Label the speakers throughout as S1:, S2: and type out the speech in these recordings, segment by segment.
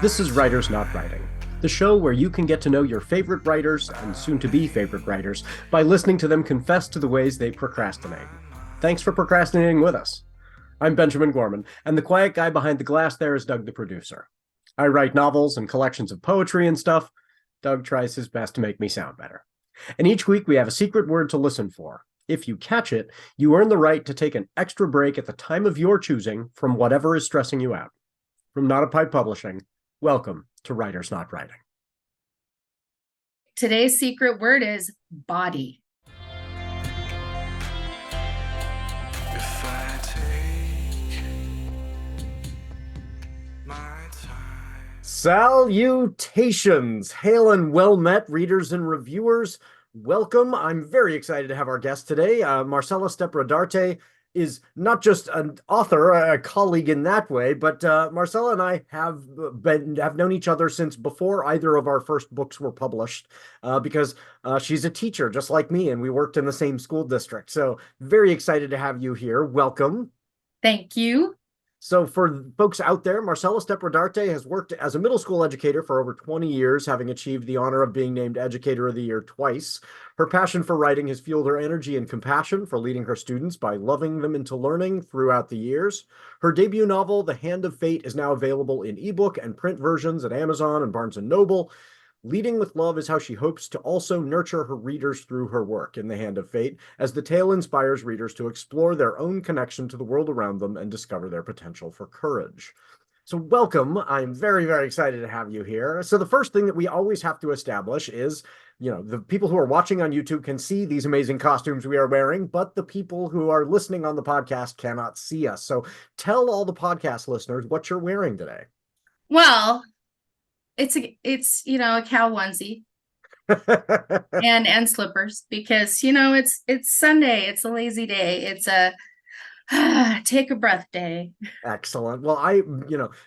S1: This is Writers Not Writing, the show where you can get to know your favorite writers and soon-to-be favorite writers by listening to them confess to the ways they procrastinate. Thanks for procrastinating with us. I'm Benjamin Gorman, and the quiet guy behind the glass there is Doug the producer. I write novels and collections of poetry and stuff. Doug tries his best to make me sound better. And each week we have a secret word to listen for. If you catch it, you earn the right to take an extra break at the time of your choosing from whatever is stressing you out. From NotAPipePublishing, welcome to Writers Not Writing.
S2: Today's secret word is body.
S3: If I take my time.
S1: Salutations! Hail and well met, readers and reviewers. Welcome. I'm very excited to have our guest today. Marcella Stepp-Rodarte is not just an author, a colleague in that way, but Marcella and I have known each other since before either of our first books were published, because she's a teacher just like me, and we worked in the same school district. So very excited to have you here. Welcome.
S2: Thank you.
S1: So for folks out there, Marcella Stepp-Rodarte has worked as a middle school educator for over 20 years, having achieved the honor of being named Educator of the Year twice. Her passion for writing has fueled her energy and compassion for leading her students by loving them into learning throughout the years. Her debut novel, The Hand of Fate, is now available in ebook and print versions at Amazon and Barnes & Noble. Leading with love is how she hopes to also nurture her readers through her work in The Hand of Fate, as the tale inspires readers to explore their own connection to the world around them and discover their potential for courage. So welcome. I'm very, very excited to have you here. So the first thing that we always have to establish is, the people who are watching on YouTube can see these amazing costumes we are wearing, but the people who are listening on the podcast cannot see us. So tell all the podcast listeners what you're wearing today.
S2: Well, it's a cow onesie and slippers because it's Sunday, it's a lazy day, it's a take a breath day.
S1: Excellent. Well,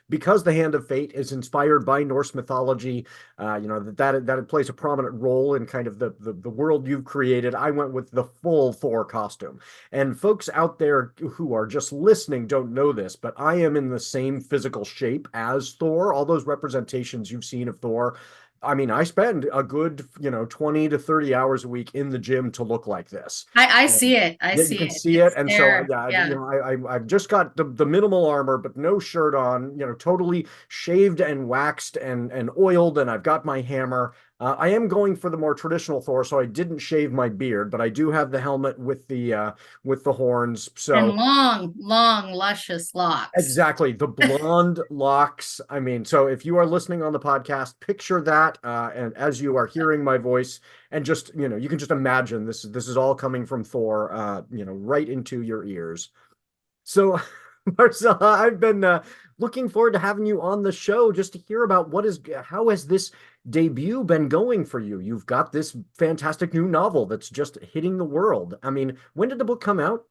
S1: because The Hand of Fate is inspired by Norse mythology, that it plays a prominent role in kind of the world you've created. I went with the full Thor costume. And folks out there who are just listening don't know this, but I am in the same physical shape as Thor. All those representations you've seen of Thor, I mean, I spend a good, 20 to 30 hours a week in the gym to look like this.
S2: I see it.
S1: You can see it. And
S2: there.
S1: so, I've just got the minimal armor, but no shirt on, totally shaved and waxed and oiled. And I've got my hammer. I am going for the more traditional Thor, so I didn't shave my beard, but I do have the helmet with the horns. So
S2: and long, luscious locks.
S1: Exactly, the blonde locks. I mean, so if you are listening on the podcast, picture that, and as you are hearing my voice, and just you can just imagine this is all coming from Thor, right into your ears. So, Marcella, I've been looking forward to having you on the show just to hear about how has this debut been going for you? You've got this fantastic new novel that's just hitting the world. I mean, when did the book come out?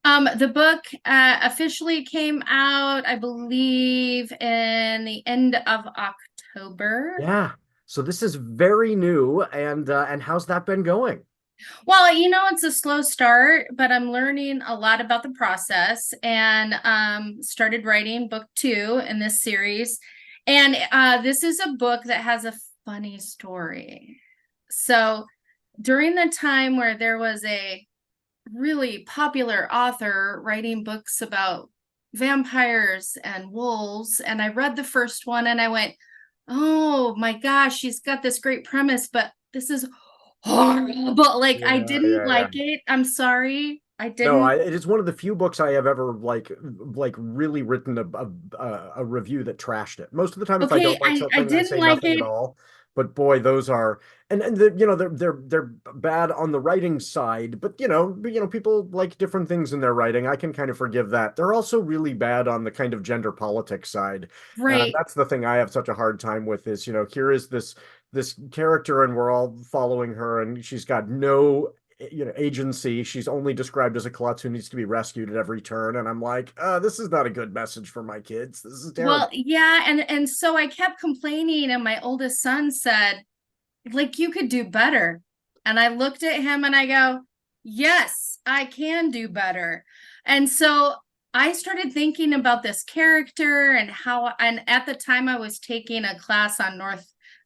S2: The book officially came out, I believe, in the end of October.
S1: Yeah. So this is very new, and how's that been going?
S2: Well, it's a slow start, but I'm learning a lot about the process, and started writing book 2 in this series. And this is a book that has a funny story. So during the time where there was a really popular author writing books about vampires and wolves, and I read the first one and I went, oh my gosh, she's got this great premise, but this is horrible. I didn't like it. I'm sorry. I didn't.
S1: No, it is one of the few books I have ever like really written a review that trashed it. Most of the time, if I don't like something, I say nothing at all. But boy, those are and they're bad on the writing side. But people like different things in their writing. I can kind of forgive that. They're also really bad on the kind of gender politics side.
S2: Right.
S1: That's the thing I have such a hard time with. Is here is this character, and we're all following her, and she's got no agency. She's only described as a klutz who needs to be rescued at every turn, and I'm like, this is not a good message for my kids. This is terrible.
S2: Well, yeah, and so I kept complaining, and my oldest son said, you could do better. And I looked at him and I go, yes, I can do better. And so I started thinking about this character and at the time I was taking a class on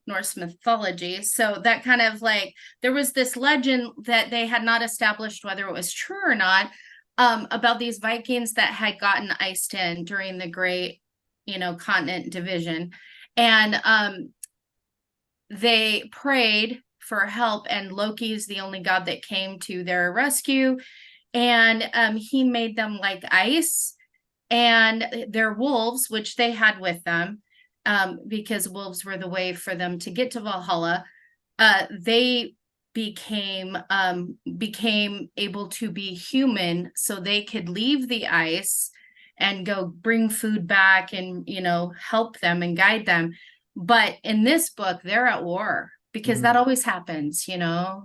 S2: Norse mythology. So that kind of like, there was this legend that they had not established whether it was true or not, about these Vikings that had gotten iced in during the Great, continent division. And they prayed for help, and Loki is the only god that came to their rescue. And he made them like ice, and their wolves, which they had with them, because wolves were the way for them to get to Valhalla, they became able to be human, so they could leave the ice and go bring food back and help them and guide them. But in this book, they're at war, because that always happens,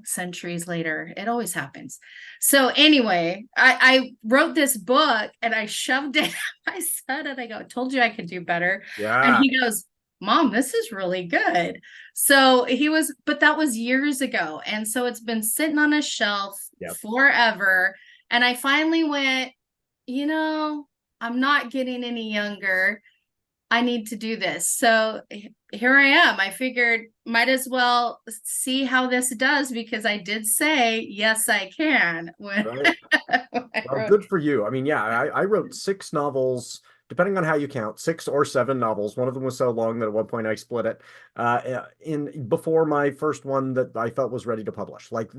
S2: centuries later. It always happens. So anyway, I wrote this book and I shoved it at my son, and I go, told you I could do better.
S1: Yeah.
S2: And he goes, Mom, this is really good. So but that was years ago. And so it's been sitting on a shelf forever. And I finally went, I'm not getting any younger. I need to do this. So here I am. I figured might as well see how this does, because I did say, yes, I can.
S1: Right. Well, good for you. I mean, yeah, I wrote 6 novels, depending on how you count, 6 or 7 novels. One of them was so long that at one point I split it before my first one that I felt was ready to publish. Like,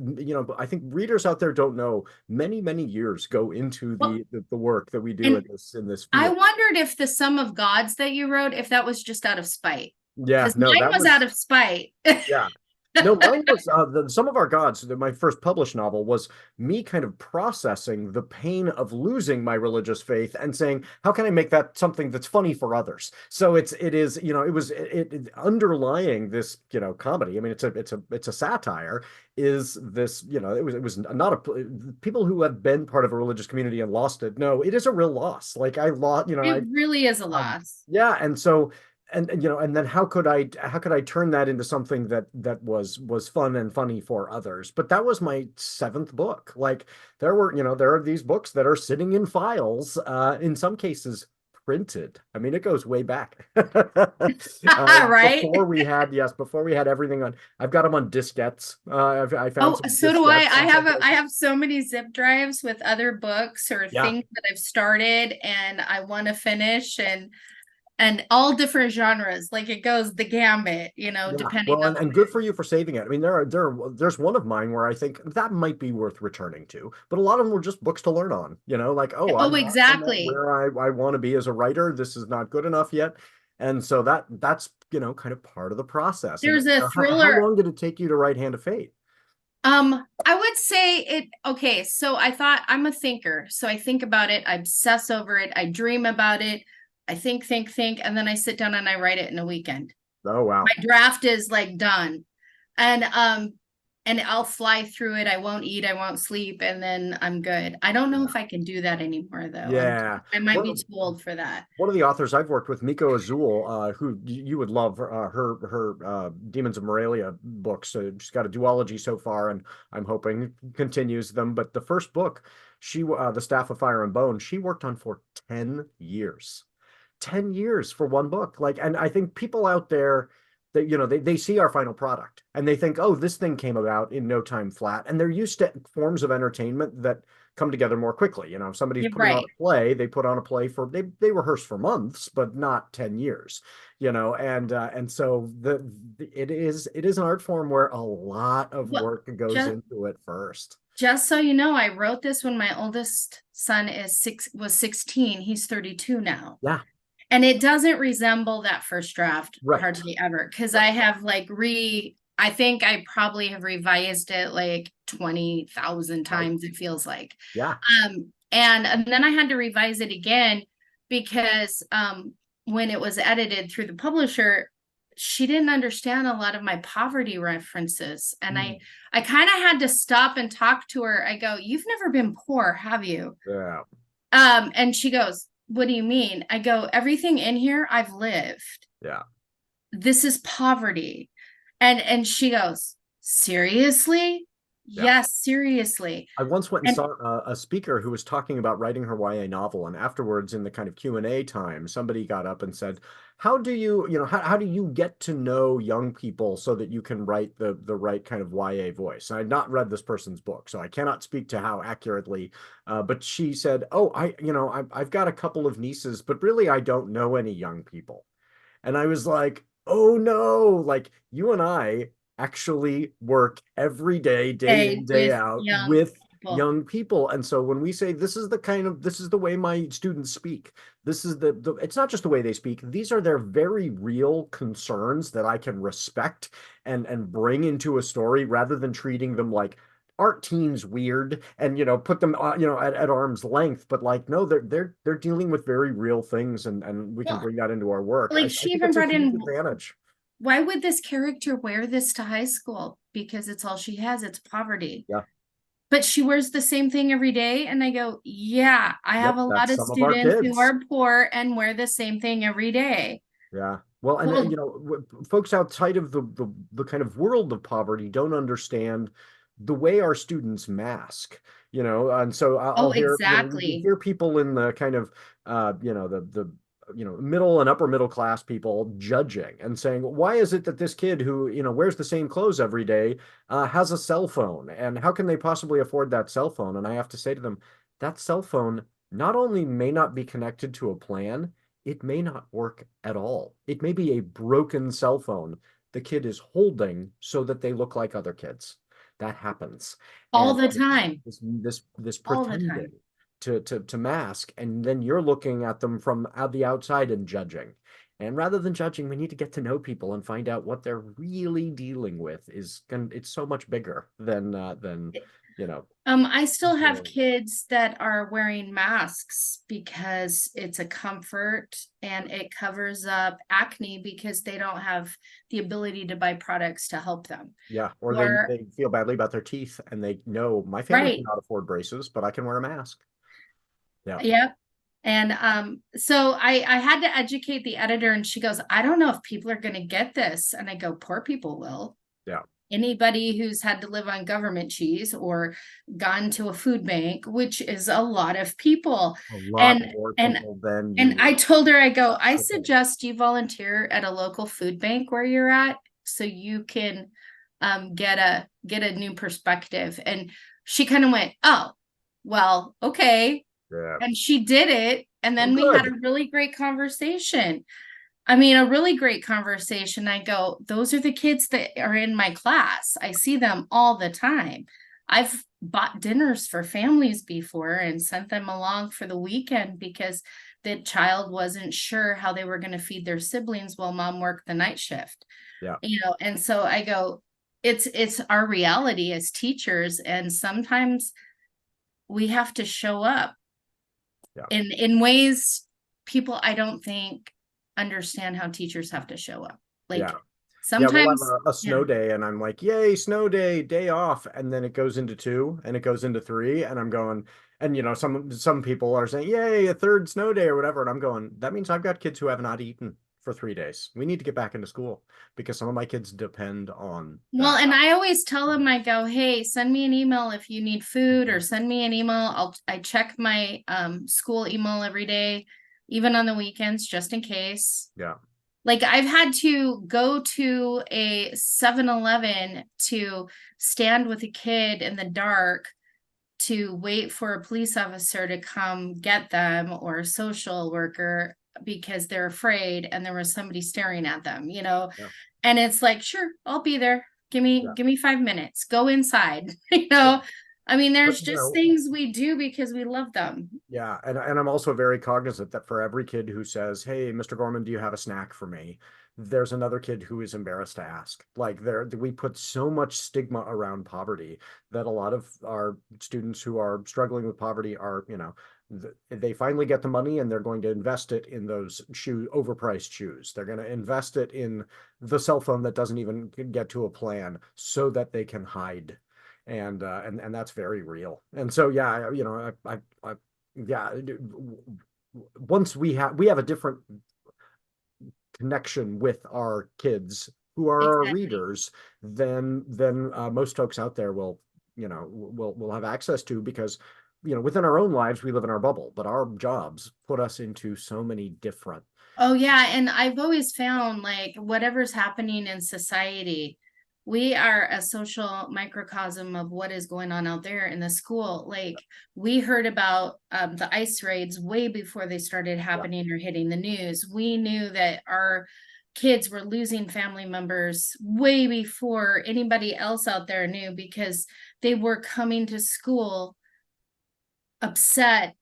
S1: I think readers out there don't know many, many years go into the work that we do in this field.
S2: I wondered if the Sum of Gods that you wrote, if that was just out of spite.
S1: Yeah, no,
S2: mine was out of spite.
S1: Yeah. No, mine was Some of Our Gods. My first published novel was me kind of processing the pain of losing my religious faith and saying, how can I make that something that's funny for others? So it was underlying this, comedy. I mean, it's a satire. Is this, it was not people who have been part of a religious community and lost it. No, it is a real loss. Like I lost,
S2: it really is a loss.
S1: Yeah, and so. And then how could I turn that into something that was fun and funny for others? But that was my 7th book. Like there are these books that are sitting in files, in some cases printed. I mean, it goes way back.
S2: Right.
S1: Before we had everything on. I've got them on diskettes. I found some
S2: so do I.
S1: diskettes.
S2: I have so many zip drives with other books or things that I've started and I want to finish, and all different genres. Like it goes the gambit, depending on.
S1: And good for you for saving it. I mean, there's one of mine where I think that might be worth returning to, but a lot of them were just books to learn on, like, I'm
S2: exactly
S1: not where I want to be as a writer. This is not good enough yet. And so that's, kind of part of the process.
S2: There's a thriller.
S1: How long did it take you to write Hand of Fate?
S2: I would say okay. So I thought, I'm a thinker. So I think about it. I obsess over it. I dream about it. I think, and then I sit down and I write it in a weekend.
S1: Oh, wow.
S2: My draft is like done. And I'll fly through it. I won't eat, I won't sleep, and then I'm good. I don't know if I can do that anymore though.
S1: Yeah.
S2: I might be too old for that.
S1: One of the authors I've worked with, Miko Azul, who you would love, her Demons of Morelia books. She's got a duology so far, and I'm hoping continues them. But the first book, The Staff of Fire and Bone, she worked on for 10 years. 10 years for one book. And I think people out there that, they see our final product and they think, oh, this thing came about in no time flat. And they're used to forms of entertainment that come together more quickly. If somebody's putting on a play, they put on a play they rehearse for months, but not 10 years, and so it is an art form where a lot of work goes into it first.
S2: Just so you know, I wrote this when my oldest son was 16. He's 32 now.
S1: Yeah.
S2: And it doesn't resemble that first draft hardly ever, because I have I think I probably have revised it like 20,000 times, it feels like.
S1: Yeah.
S2: And then I had to revise it again because when it was edited through the publisher, she didn't understand a lot of my poverty references. And I kind of had to stop and talk to her. I go, you've never been poor, have you?
S1: Yeah.
S2: And she goes, what do you mean? I go, everything in here I've lived.
S1: Yeah.
S2: This is poverty. And she goes, seriously?
S1: Yeah.
S2: Yes, seriously.
S1: I once went and
S2: And
S1: saw a speaker who was talking about writing her YA novel, and afterwards, in the kind of Q&A time, somebody got up and said, "How do you, how do you get to know young people so that you can write the right kind of YA voice?" And I'd not read this person's book, so I cannot speak to how accurately. But she said, "Oh, I've got a couple of nieces, but really, I don't know any young people." And I was like, oh no, like you and I actually work every day in, day
S2: with
S1: out
S2: young
S1: with
S2: people.
S1: young people. And so when we say this is the way my students speak, this is it's not just the way they speak, these are their very real concerns that I can respect and bring into a story rather than treating them like art teens weird and put them at arm's length, but like no, they're dealing with very real things, and we can
S2: Well,
S1: bring that into our work. I
S2: like she
S1: think
S2: even
S1: it's a
S2: brought
S1: huge
S2: in,
S1: advantage.
S2: why would this character wear this to high school? Because it's all she has, it's poverty.
S1: Yeah.
S2: But she wears the same thing every day. And I go, yeah, I have
S1: Yep,
S2: a lot
S1: that's
S2: of
S1: some of our
S2: students who
S1: kids.
S2: are poor and wear the same thing every day.
S1: Yeah. Well, and
S2: Well,
S1: folks outside of the kind of world of poverty don't understand the way our students mask, and so I'll
S2: oh,
S1: hear, you
S2: exactly.
S1: hear people in the kind of, the middle and upper middle class people judging and saying, why is it that this kid who, wears the same clothes every day, has a cell phone, and how can they possibly afford that cell phone? And I have to say to them, that cell phone not only may not be connected to a plan, it may not work at all. It may be a broken cell phone the kid is holding so that they look like other kids. That happens.
S2: All
S1: And
S2: the time.
S1: this
S2: All the
S1: pretending
S2: time.
S1: to mask, and then you're looking at them from the outside and judging. And rather than judging, we need to get to know people and find out what they're really dealing with. It's so much bigger than you know.
S2: I still have kids that are wearing masks because it's a comfort and it covers up acne because they don't have the ability to buy products to help them.
S1: Yeah, or
S2: Or
S1: they feel badly about their teeth and they know my family
S2: right.
S1: cannot afford braces, but I can wear a mask. Yeah.
S2: Yep. And so I had to educate the editor, and she goes, I don't know if people are going to get this. And I go, poor people will.
S1: Yeah.
S2: Anybody who's had to live on government cheese or gone to a food bank, which is a lot of people.
S1: A lot
S2: And
S1: more
S2: and
S1: people than you
S2: and I
S1: would.
S2: told her, I go, I
S1: Okay.
S2: suggest you volunteer at a local food bank where you're at so you can get a new perspective. And she kind of went, oh, well, okay.
S1: Yeah.
S2: And she did it. And
S1: Oh,
S2: then we had a
S1: good.
S2: really great conversation. I mean, a really great conversation. I go, those are the kids that are in my class. I see them all the time. I've bought dinners for families before and sent them along for the weekend because the child wasn't sure how they were going to feed their siblings while mom worked the night shift.
S1: Yeah.
S2: And so I go, it's our reality as teachers, and sometimes we have to show up
S1: Yeah.
S2: in ways people I don't think understand how teachers have to show up. Like
S1: Yeah. Yeah, we'll have
S2: sometimes,
S1: a snow day and I'm like, yay, snow day off. And then it goes into 2 and it goes into 3. And I'm going, and some people are saying, yay, a third snow day or whatever. And I'm going, that means I've got kids who have not eaten for 3 days. We need to get back into school because some of my kids depend on
S2: well,
S1: that.
S2: and I always tell them, I go, hey, send me an email if you need food, or send me an email. I check my school email every day, even on the weekends, just in case.
S1: Yeah.
S2: Like I've had to go to a 7-Eleven to stand with a kid in the dark to wait for a police officer to come get them, or a social worker, because they're afraid and there was somebody staring at them,
S1: Yeah.
S2: and it's like, sure, I'll be there. Give
S1: Yeah.
S2: me 5 minutes. Go inside.
S1: Yeah.
S2: I mean, there's
S1: But,
S2: just things we do because we love them.
S1: yeah, and I'm also very cognizant that for every kid who says, "Hey, Mr. Gorman, do you have a snack for me?" there's another kid who is embarrassed to ask. Like we put so much stigma around poverty that a lot of our students who are struggling with poverty are, they finally get the money and they're going to invest it in those overpriced shoes. They're going to invest it in the cell phone that doesn't even get to a plan so that they can hide, and that's very real. And so yeah, yeah, once we have a different connection with our kids who are our
S2: Exactly.
S1: readers than most folks out there will we'll have access to, because within our own lives we live in our bubble, but our jobs put us into so many different.
S2: Oh yeah, and I've always found like whatever's happening in society, we are a social microcosm of what is going on out there in the school. Like we heard about the ICE raids way before they started happening or hitting the news. We knew that our kids were losing family members way before anybody else out there knew, because they were coming to school upset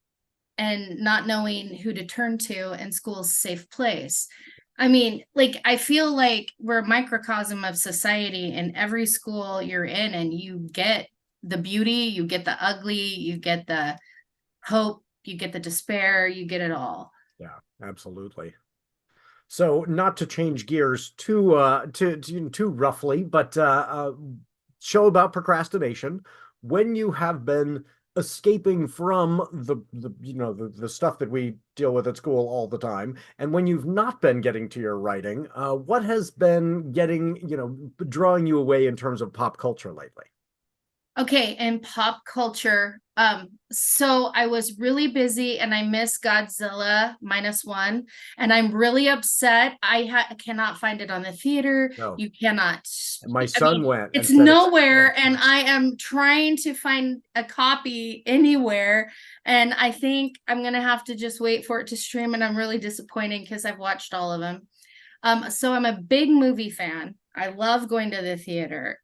S2: and not knowing who to turn to, and school's a safe place. I mean, like, I feel like we're a microcosm of society in every school you're in, and you get the beauty, you get the ugly, you get the hope, you get the despair, you get it all.
S1: Yeah, absolutely. So not to change gears too roughly, but show about procrastination. When you have been escaping from the stuff that we deal with at school all the time, and when you've not been getting to your writing, what has been drawing you away in terms of pop culture lately?
S2: Okay, and pop culture. So I was really busy and I missed Godzilla -1, and I'm really upset. I cannot find it on the theater.
S1: No.
S2: You cannot.
S1: My son went.
S2: It's nowhere, and I am trying to find a copy anywhere, and I think I'm gonna have to just wait for it to stream, and I'm really disappointed because I've watched all of them. So I'm a big movie fan. I love going to the theater.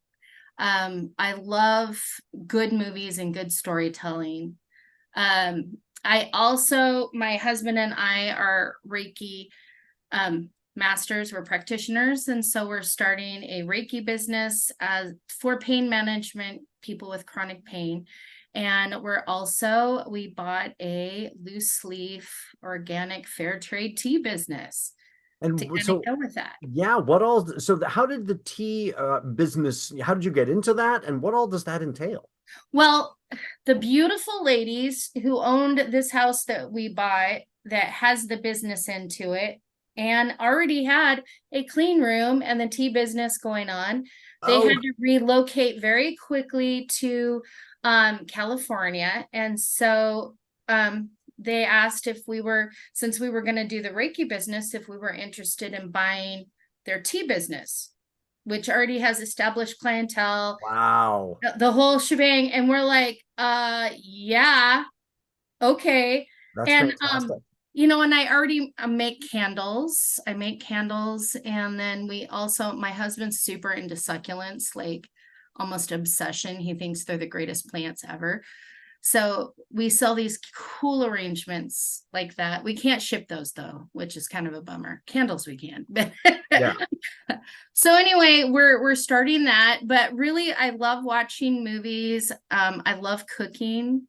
S2: I love good movies and good storytelling. My husband and I are Reiki masters, we're practitioners, and so we're starting a Reiki business for pain management, people with chronic pain. And we bought a loose leaf organic fair trade tea business.
S1: And
S2: to kind
S1: so,
S2: of go with that.
S1: Yeah, how did the tea business, how did you get into that, and what all does that entail?
S2: Well, the beautiful ladies who owned this house that we bought, that has the business into it, and already had a clean room and the tea business going on, they had to relocate very quickly to California. And so they asked if since we were going to do the Reiki business, if we were interested in buying their tea business, which already has established clientele.
S1: Wow.
S2: The whole shebang. And we're like, yeah, okay.
S1: That's
S2: and
S1: fantastic.
S2: And I make candles. And then my husband's super into succulents, like almost obsession. He thinks they're the greatest plants ever. So we sell these cool arrangements like that. We can't ship those though, which is kind of a bummer. Candles we can.
S1: Yeah.
S2: So anyway, we're starting that, but really I love watching movies. I love cooking.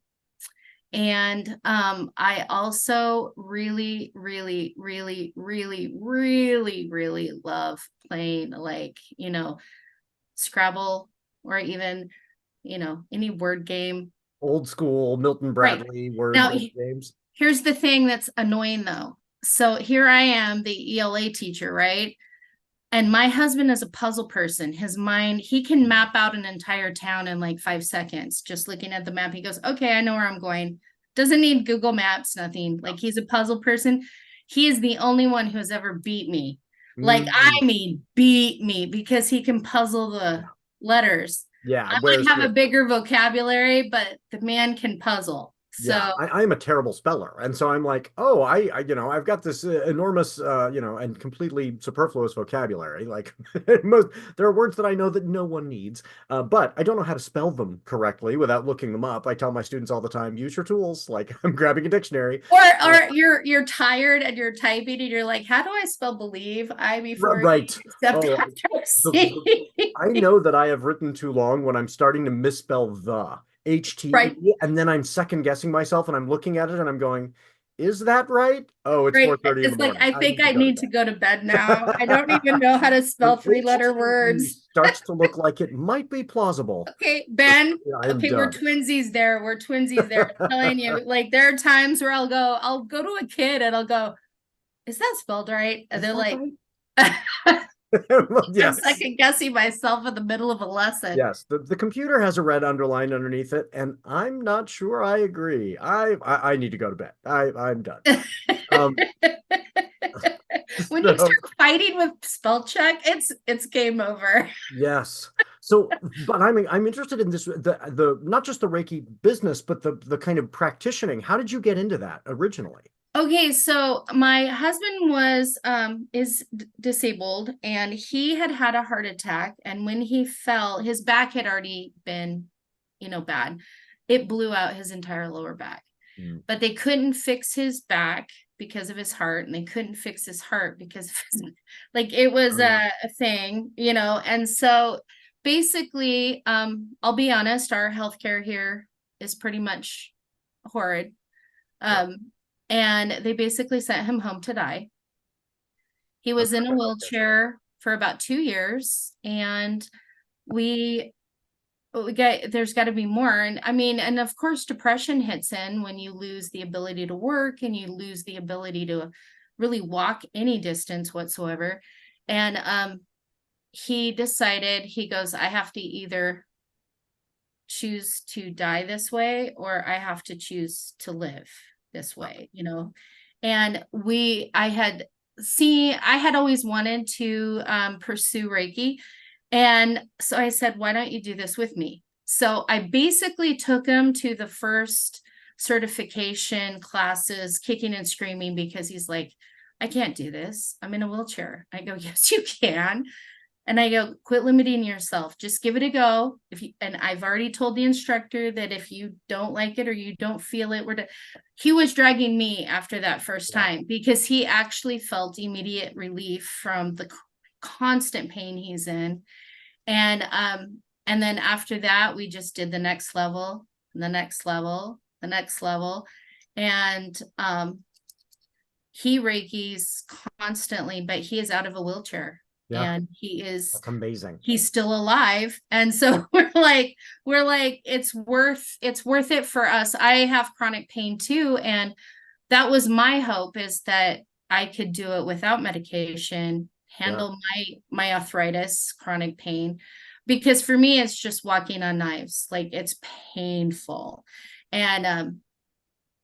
S2: And I also really, really, really, really, really, really love playing, like, Scrabble, or even, any word game.
S1: Old school Milton Bradley word games.
S2: Here's the thing that's annoying though. So here I am, the ELA teacher, right? And my husband is a puzzle person. His mind, he can map out an entire town in like 5 seconds, just looking at the map. He goes, okay, I know where I'm going. Doesn't need Google Maps, nothing. Like, he's a puzzle person. He is the only one who has ever beat me. Like, I mean, beat me, because he can puzzle the letters.
S1: Yeah.
S2: I might have a bigger vocabulary, but the man can puzzle. So
S1: yeah, I'm a terrible speller. And so I'm like, oh, I've got this enormous, and completely superfluous vocabulary. Like, there are words that I know that no one needs, but I don't know how to spell them correctly without looking them up. I tell my students all the time, use your tools. Like, I'm grabbing a dictionary.
S2: Or you're tired and you're typing and you're like, how do I spell believe?
S1: Right. I know that I have written too long when I'm starting to misspell the. HT,
S2: right.
S1: And then I'm second guessing myself, and I'm looking at it and I'm going, is that right? Oh, it's 4:30 in the morning.
S2: Like, I think I need to go to bed now. I don't even know how to spell 3-letter words.
S1: Starts to look like it might be plausible.
S2: Okay, Ben.
S1: Okay,
S2: we're twinsies there. I'm telling you, like, there are times where I'll go to a kid and I'll go, is that spelled right? And they're like,
S1: Well,
S2: I'm
S1: yes.
S2: second guessing myself in the middle of a lesson.
S1: Yes, the computer has a red underline underneath it, and I'm not sure I agree. I need to go to bed. I'm done. Um,
S2: When you
S1: so
S2: start fighting with spell check, it's game over.
S1: yes. So, but I'm interested in this the not just the Reiki business, but the kind of practicing. How did you get into that originally?
S2: Okay, so my husband was is disabled, and he had had a heart attack, and when he fell, his back had already been, bad. It blew out his entire lower back.
S1: Mm.
S2: But they couldn't fix his back because of his heart, and they couldn't fix his heart because of his, like, it was
S1: Oh, yeah.
S2: a thing, and so basically, I'll be honest, our healthcare here is pretty much horrid.
S1: Yeah.
S2: And they basically sent him home to die. He
S1: I've
S2: was
S1: heard
S2: in a
S1: the healthcare system.
S2: wheelchair for about 2 years, and we there's got to be more. And I mean, and of course, depression hits in when you lose the ability to work and you lose the ability to really walk any distance whatsoever. And he decided, he goes, I have to either choose to die this way, or I have to choose to live this way, And I had always wanted to pursue Reiki. And so I said, why don't you do this with me? So I basically took him to the first certification classes, kicking and screaming, because he's like, I can't do this. I'm in a wheelchair. I go, yes, you can. And I go, quit limiting yourself. Just give it a go. And I've already told the instructor that if you don't like it or you don't feel it, he was dragging me after that first
S1: Yeah.
S2: time, because he actually felt immediate relief from the constant pain he's in. And then after that, we just did the next level, the next level, the next level. And he Reikis constantly, but he is out of a wheelchair.
S1: Yeah.
S2: And
S1: That's amazing.
S2: he's still alive. And so we're like, it's worth it for us. I have chronic pain too. And that was my hope, is that I could do it without medication, handle my arthritis, chronic pain, because for me, it's just walking on knives. Like, it's painful. And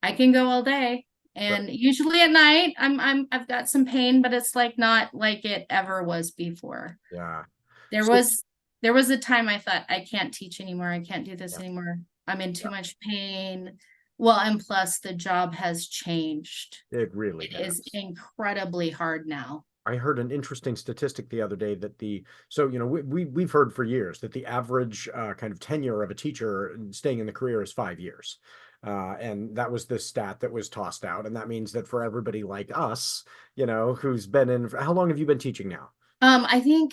S2: I can go all day.
S1: Right.
S2: And usually at night, I've got some pain, but it's like not like it ever was before.
S1: Yeah.
S2: There
S1: So,
S2: was a time I thought, I can't teach anymore. I can't do this
S1: yeah.
S2: anymore. I'm in too
S1: Yeah.
S2: much pain. Well, and plus the job has changed.
S1: It really
S2: It is
S1: has.
S2: incredibly hard now.
S1: I heard an interesting statistic the other day that we've heard for years that the average kind of tenure of a teacher staying in the career is 5 years. And that was the stat that was tossed out. And that means that for everybody like us, who's been in, how long have you been teaching now?
S2: I think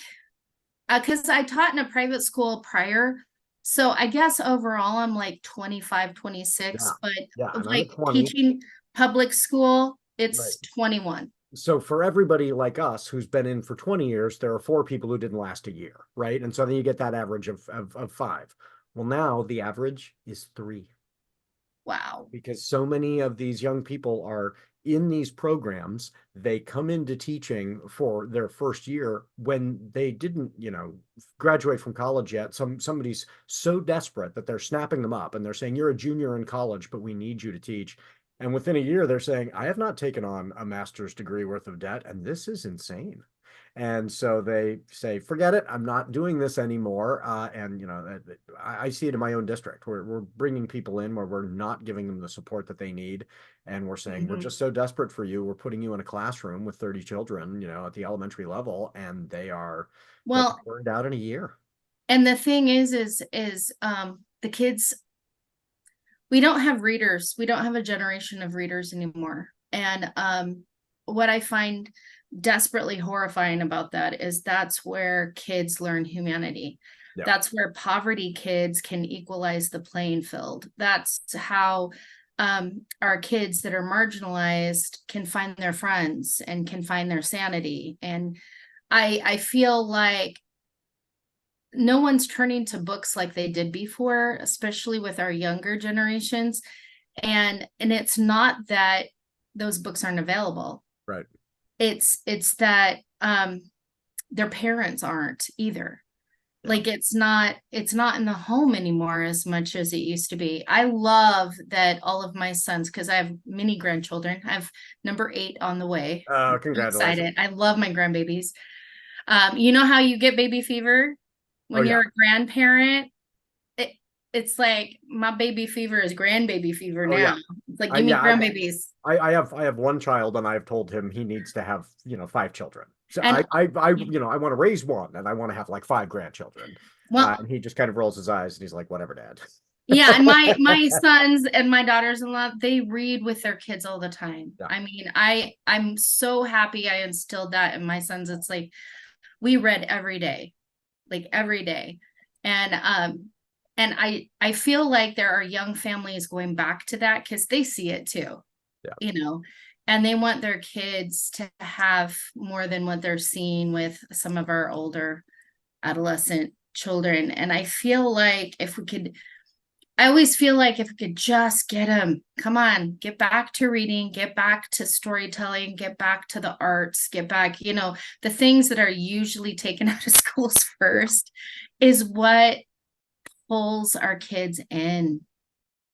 S2: because I taught in a private school prior. So I guess overall I'm like 25, 26,
S1: Yeah.
S2: but
S1: Yeah. And I'm
S2: like
S1: at 20.
S2: teaching public school,
S1: Right.
S2: it's 21.
S1: So for everybody like us who's been in for 20 years, there are 4 people who didn't last a year, right? And so then you get that average of 5. Well, now the average is 3,
S2: Wow.
S1: because so many of these young people are in these programs. They come into teaching for their first year when they didn't, graduate from college yet. Somebody's so desperate that they're snapping them up and they're saying, you're a junior in college, but we need you to teach. And within a year, they're saying, I have not taken on a master's degree worth of debt, and this is insane. And so they say, forget it, I'm not doing this anymore. I see it in my own district where we're bringing people in where we're not giving them the support that they need. And we're saying, we're just so desperate for you. We're putting you in a classroom with 30 children, at the elementary level, and they'll
S2: Well,
S1: be burned out in a year.
S2: and the thing is the kids, we don't have readers. We don't have a generation of readers anymore. And what I find desperately horrifying about that is that's where kids learn humanity.
S1: Yeah.
S2: That's where poverty kids can equalize the playing field. That's how our kids that are marginalized can find their friends and can find their sanity. And I feel like no one's turning to books like they did before, especially with our younger generations. And it's not that those books aren't available.
S1: Right.
S2: It's that their parents aren't either. Like it's not in the home anymore as much as it used to be. I love that all of my sons, because I have many grandchildren. I have number 8 on the way. I'm
S1: Congratulations.
S2: excited. I love my grandbabies. You know how you get baby fever when you're a grandparent? It's like my baby fever is grandbaby fever now.
S1: Yeah.
S2: It's like, give me grandbabies.
S1: I have one child, and I've told him he needs to have 5 children. So
S2: And
S1: I want to raise one, and I want to have like 5 grandchildren.
S2: well,
S1: And he just kind of rolls his eyes, and he's like, "Whatever, Dad."
S2: yeah, and my sons and my daughters-in-law, they read with their kids all the time.
S1: Yeah.
S2: I mean, I'm so happy I instilled that in my sons. It's like we read every day, like every day. And I feel like there are young families going back to that because they see it too.
S1: Yeah.
S2: And they want their kids to have more than what they're seeing with some of our older adolescent children. And I always feel like if we could just get them, come on, get back to reading, get back to storytelling, get back to the arts, get back, the things that are usually taken out of schools first is what pulls our kids in.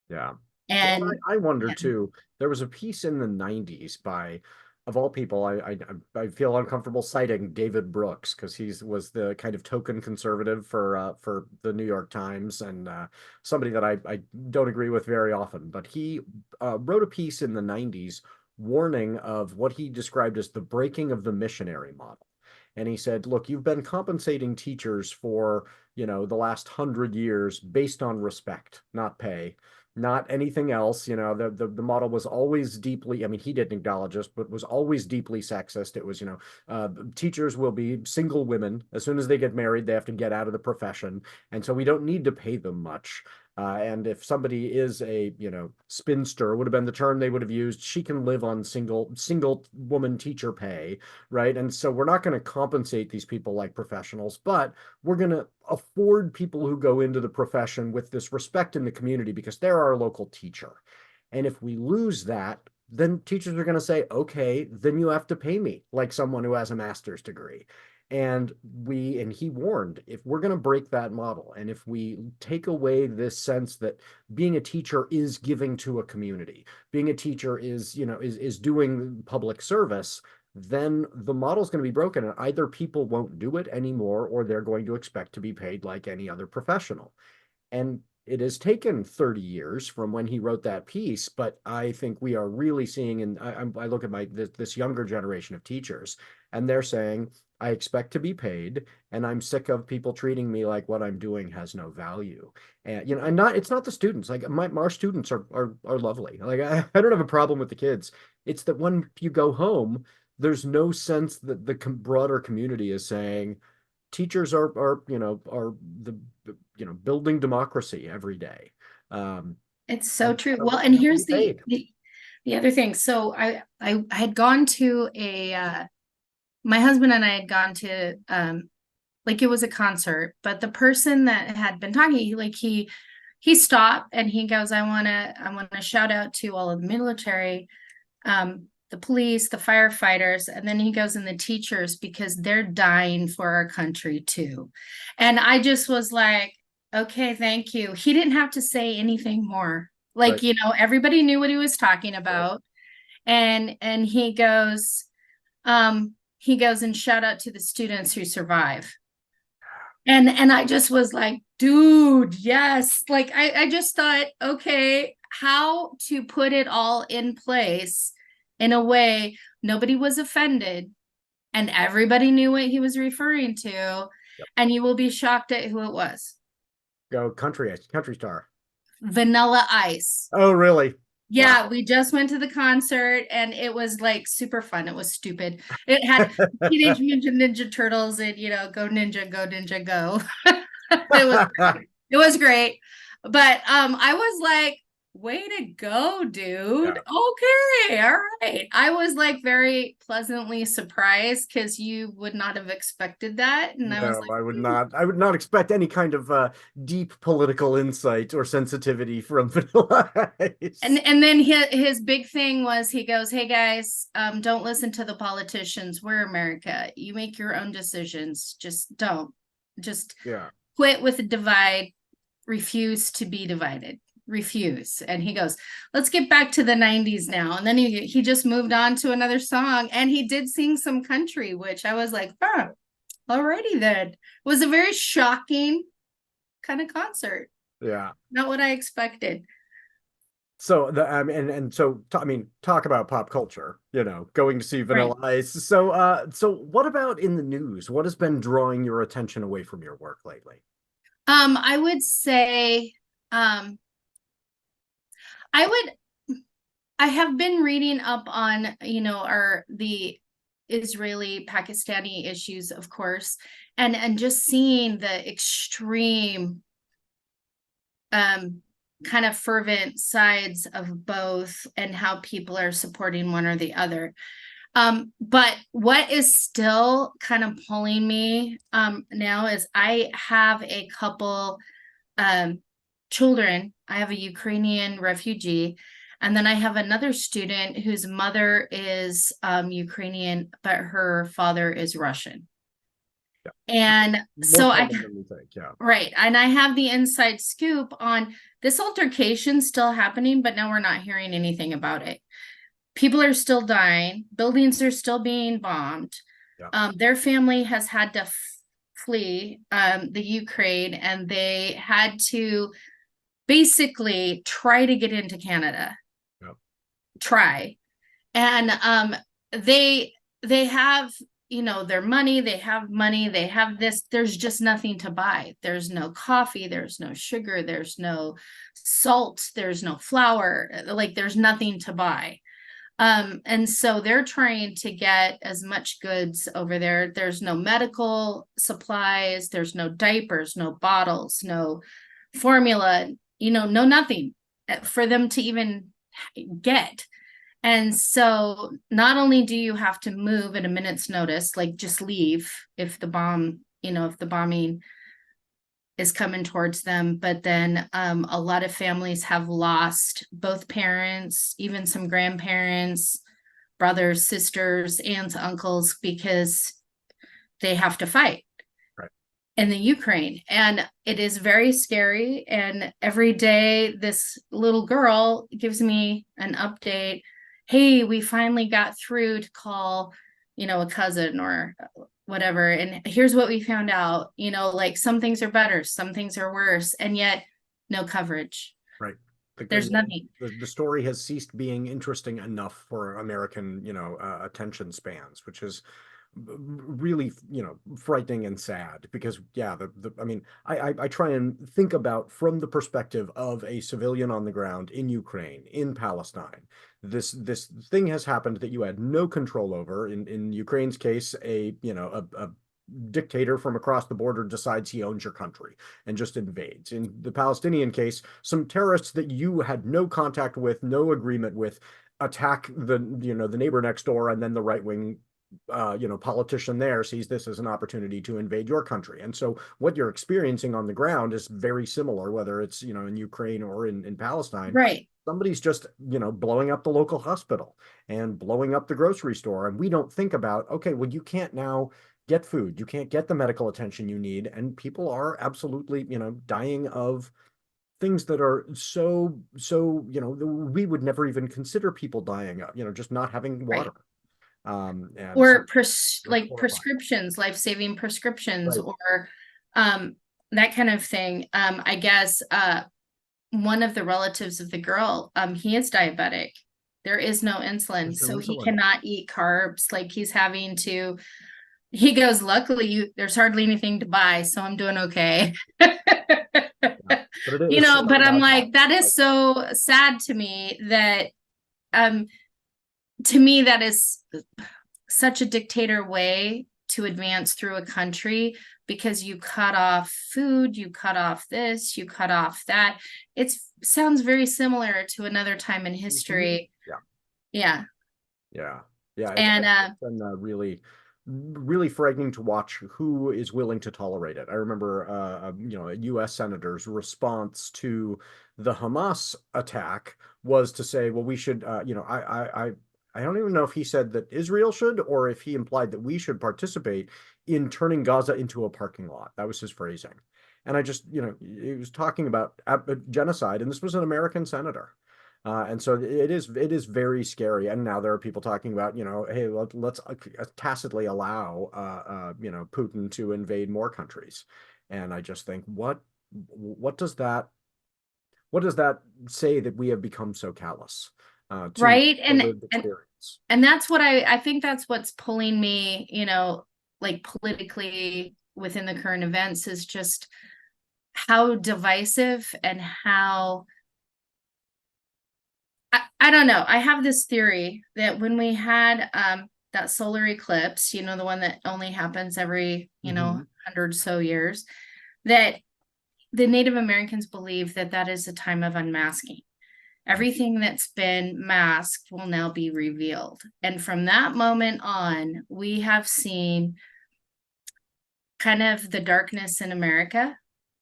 S1: Yeah.
S2: And
S1: well, I wonder too, there was a piece in the 90s by, of all people, I feel uncomfortable citing David Brooks because he was the kind of token conservative for the New York Times, and somebody that I don't agree with very often. But he wrote a piece in the 90s warning of what he described as the breaking of the missionary model. And he said, look, you've been compensating teachers for, the last 100 years based on respect, not pay, not anything else. The model was always deeply, I mean, he didn't acknowledge this, but was always deeply sexist. It was, teachers will be single women. As soon as they get married, they have to get out of the profession. And so we don't need to pay them much. And if somebody is a, spinster would have been the term they would have used, she can live on single woman teacher pay, right? And so we're not going to compensate these people like professionals, but we're going to afford people who go into the profession with this respect in the community because they're our local teacher. And if we lose that, then teachers are going to say, okay, then you have to pay me like someone who has a master's degree. And he warned, if we're going to break that model, and if we take away this sense that being a teacher is giving to a community, being a teacher is doing public service, then the model is going to be broken, and either people won't do it anymore, or they're going to expect to be paid like any other professional. And it has taken 30 years from when he wrote that piece, but I think we are really seeing, and I look at this younger generation of teachers, and they're saying, I expect to be paid, and I'm sick of people treating me like what I'm doing has no value. And it's not the students. Like our students are lovely. Like I don't have a problem with the kids. It's that when you go home, there's no sense that the broader community is saying teachers are the building democracy every day.
S2: It's so true. Well, and here's the other thing. So I had gone to my husband and I had gone to like it was a concert, but the person that had been talking, he stopped and he goes, I wanna shout out to all of the military, the police, the firefighters, and then he goes, and the teachers, because they're dying for our country too. And I just was like, okay, thank you. He didn't have to say anything more. Like, right. Everybody knew what he was talking about. Right. And he goes, and shout out to the students who survive. And I just was like, dude, yes. Like, I just thought, okay, how to put it all in place in a way nobody was offended and everybody knew what he was referring to. Yep. And you will be shocked at who it was.
S1: Go country star.
S2: Vanilla Ice.
S1: Oh, really?
S2: Yeah, wow. We just went to the concert and it was like super fun. It was stupid. It had Teenage Mutant Ninja Turtles and go ninja, go. It was great. But I was like, way to go, dude. Okay, all right. I was like very pleasantly surprised because you would not have expected that. And I was
S1: No,
S2: like,
S1: I would not. I would not expect any kind of deep political insight or sensitivity from Vanilla Ice.
S2: and then his big thing was he goes, "Hey guys, don't listen to the politicians. We're America. You make your own decisions. Just don't. Just
S1: Yeah.
S2: quit with the divide. Refuse to be divided. Refuse." And he goes, "Let's get back to the 90s now." And then he just moved on to another song, and he did sing some country, which I was like, "Oh, alrighty then." It was a very shocking kind of concert.
S1: Yeah.
S2: Not what I expected.
S1: So I mean, talk about pop culture, going to see Vanilla Ice. So what about in the news? What has been drawing your attention away from your work lately?
S2: I would say, I have been reading up on, the Israeli Pakistani issues, of course, and just seeing the extreme kind of fervent sides of both and how people are supporting one or the other. But what is still kind of pulling me now is I have a couple children. I have a Ukrainian refugee, and then I have another student whose mother is Ukrainian, but her father is Russian.
S1: Yeah.
S2: And
S1: More
S2: so
S1: common than we think, yeah.
S2: right. And I have the inside scoop on this altercation still happening, but now we're not hearing anything about it. People are still dying. Buildings are still being bombed.
S1: Yeah.
S2: Their family has had to flee the Ukraine, and they had to basically try to get into Canada.
S1: Yeah.
S2: Try. And they have their money, they have this, there's just nothing to buy. There's no coffee, there's no sugar, there's no salt, there's no flour, like there's nothing to buy. And so they're trying to get as much goods over there. There's no medical supplies, there's no diapers, no bottles, no formula, no nothing for them to even get. And so not only do you have to move at a minute's notice, like just leave if the bombing is coming towards them, but then a lot of families have lost both parents, even some grandparents, brothers, sisters, aunts, uncles, because they have to fight in the Ukraine. And it is very scary. And every day this little girl gives me an update. Hey, we finally got through to call, a cousin or whatever. And here's what we found out, like some things are better, some things are worse, and yet no coverage.
S1: Right.
S2: There's nothing.
S1: The story has ceased being interesting enough for American, attention spans, which is really, frightening and sad because, yeah, I mean, I try and think about from the perspective of a civilian on the ground in Ukraine, in Palestine. This thing has happened that you had no control over. In Ukraine's case, a dictator from across the border decides he owns your country and just invades. In the Palestinian case, some terrorists that you had no contact with, no agreement with, attack the neighbor next door, and then the right-wing politician there sees this as an opportunity to invade your country. And so what you're experiencing on the ground is very similar, whether it's, in Ukraine or in Palestine.
S2: Right.
S1: Somebody's just, blowing up the local hospital and blowing up the grocery store. And we don't think about, okay, well, you can't now get food. You can't get the medical attention you need. And people are absolutely, dying of things that are so, we would never even consider people dying of, just not having water.
S2: Right. Or prescriptions, life-saving prescriptions, right. Or that kind of thing. I guess one of the relatives of the girl, he is diabetic. There is no insulin, so he cannot eat carbs. Like he goes, luckily there's hardly anything to buy, so I'm doing okay.
S1: Yeah,
S2: but I'm like, that is so sad to me that to me, that is such a dictator way to advance through a country, because you cut off food, you cut off this, you cut off that. It's sounds very similar to another time in history.
S1: Yeah.
S2: Yeah.
S1: Yeah.
S2: And
S1: It's been really frightening to watch who is willing to tolerate it. I remember, a U.S. senator's response to the Hamas attack was to say, well, we should, I don't even know if he said that Israel should or if he implied that we should participate in turning Gaza into a parking lot. That was his phrasing. And I just, he was talking about genocide, and this was an American senator. And so it is very scary. And now there are people talking about, hey, let's tacitly allow, Putin to invade more countries. And I just think, what does that say that we have become so callous to
S2: right.
S1: the lived experience?
S2: And that's what I think that's what's pulling me, like politically within the current events, is just how divisive and how, I don't know. I have this theory that when we had that solar eclipse, the one that only happens every, 100 so years, that the Native Americans believe that that is a time of unmasking. Everything that's been masked will now be revealed. And from that moment on, we have seen kind of the darkness in America,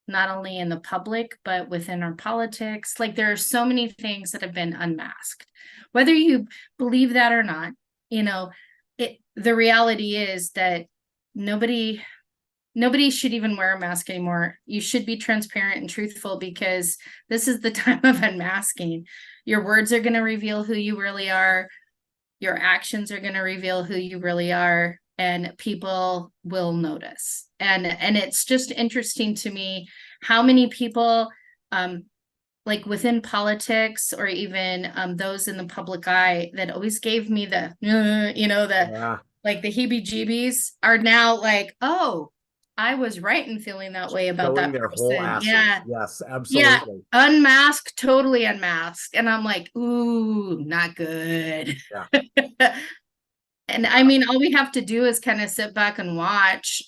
S2: not only in the public, but within our politics. Like, there are so many things that have been unmasked. Whether you believe that or not, the reality is that nobody should even wear a mask anymore. You should be transparent and truthful, because this is the time of unmasking. Your words are going to reveal who you really are. Your actions are going to reveal who you really are, and people will notice. And it's just interesting to me how many people, like within politics or even those in the public eye, that always gave me the, like the heebie-jeebies, are now like, oh, I was right in feeling that way about
S1: Showing
S2: that
S1: their
S2: person.
S1: whole asses.
S2: Yeah.
S1: Yes,
S2: Yeah.
S1: absolutely.
S2: Unmasked, totally unmasked. And I'm like, ooh, not good.
S1: Yeah.
S2: And I mean, all we have to do is kind of sit back and watch,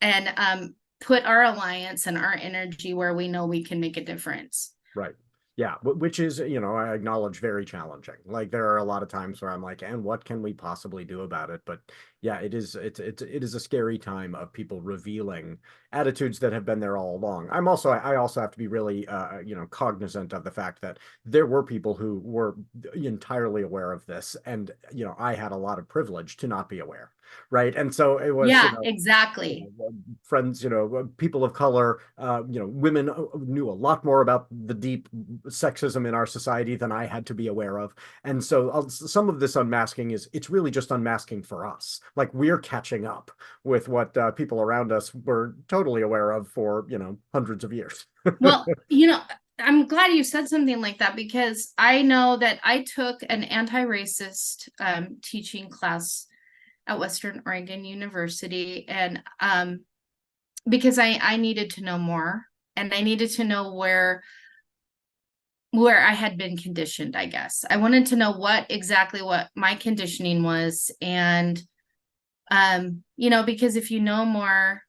S2: and put our alliance and our energy where we know we can make a difference.
S1: Right. Yeah, which is, I acknowledge, very challenging. Like, there are a lot of times where I'm like, and what can we possibly do about it? But yeah, it is a scary time of people revealing attitudes that have been there all along. I also have to be really cognizant of the fact that there were people who were entirely aware of this, and I had a lot of privilege to not be aware. Right. And so it was,
S2: exactly.
S1: Friends, people of color, women knew a lot more about the deep sexism in our society than I had to be aware of. And so some of this unmasking it's really just unmasking for us. Like, we're catching up with what people around us were totally aware of for, hundreds of years.
S2: Well, I'm glad you said something like that, because I know that I took an anti-racist teaching class at Western Oregon University, and because I needed to know more, and I needed to know where I had been conditioned. I guess I wanted to know exactly what my conditioning was, and because if you know more,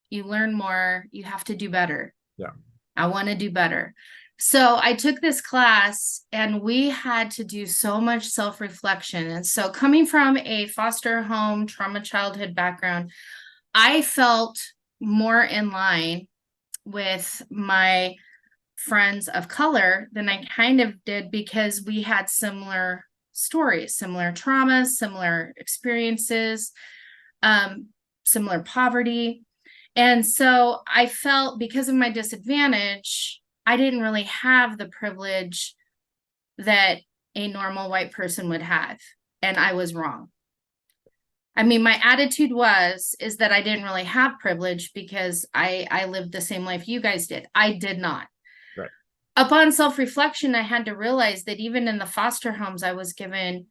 S2: you learn more, you have to do better.
S1: Yeah,
S2: I want to do better. So I took this class, and we had to do so much self-reflection. And so, coming from a foster home trauma childhood background, I felt more in line with my friends of color than I kind of did, because we had similar stories, similar traumas, similar experiences, similar poverty. And so I felt, because of my disadvantage, I didn't really have the privilege that a normal white person would have. And I was wrong. I mean, my attitude is that I didn't really have privilege because I lived the same life you guys did. I did not.
S1: right.
S2: Upon self-reflection, I had to realize that even in the foster homes, I was given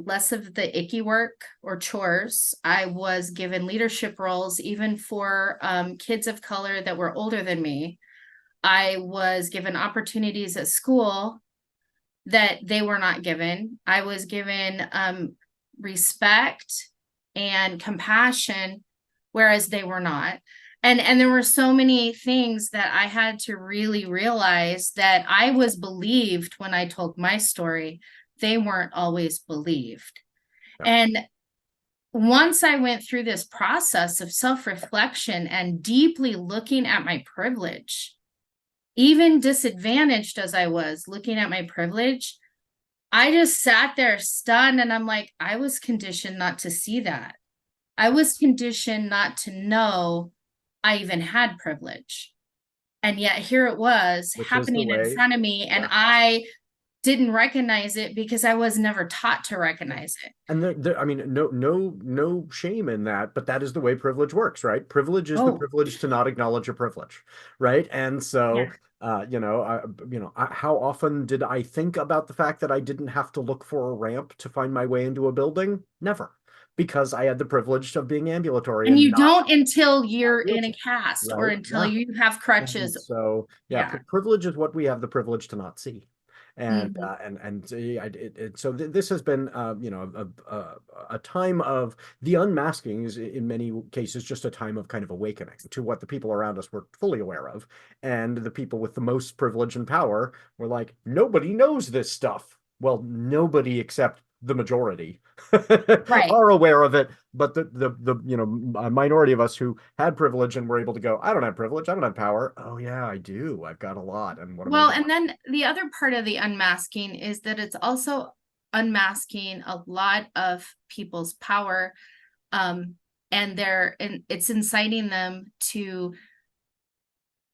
S2: less of the icky work or chores. I was given leadership roles, even for kids of color that were older than me. I was given opportunities at school that they were not given. I was given respect and compassion, whereas they were not. And there were so many things that I had to really realize that I was believed when I told my story. They weren't always believed.
S1: Yeah.
S2: And once I went through this process of self-reflection and deeply looking at my privilege, even disadvantaged as I was looking at my privilege, I just sat there stunned, and I'm like, I was conditioned not to see that. I was conditioned not to know I even had privilege. And yet here it was
S1: Which is the
S2: happening in
S1: way.
S2: front of me, and
S1: Yeah.
S2: I didn't recognize it because I was never taught to recognize it.
S1: And I mean, no shame in that, but that is the way privilege works, right? Privilege is the
S2: Oh,
S1: privilege to not acknowledge a privilege, right? And so,
S2: yeah.
S1: how often did I think about the fact that I didn't have to look for a ramp to find my way into a building? Never, because I had the privilege of being ambulatory
S2: And
S1: and
S2: you
S1: not
S2: don't until
S1: a
S2: you're in a
S1: wheelchair,
S2: cast or
S1: right?
S2: until
S1: Yeah.
S2: you have
S1: And
S2: crutches.
S1: so, yeah,
S2: Yeah.
S1: privilege is what we have the privilege to not see. And
S2: Mhm.
S1: so this has been a time of the unmasking is in many cases just a time of kind of awakening to what the people around us were fully aware of, and the people with the most privilege and power were like, nobody knows this stuff. Well, nobody except the majority
S2: Right.
S1: are aware of it, but a minority of us who had privilege and were able to go, I don't have privilege, I don't have power. Oh yeah, I do. I've got a lot, and what am I
S2: Well,
S1: doing?
S2: and then the other part of the unmasking is that it's also unmasking a lot of people's power. Um, and it's inciting them to,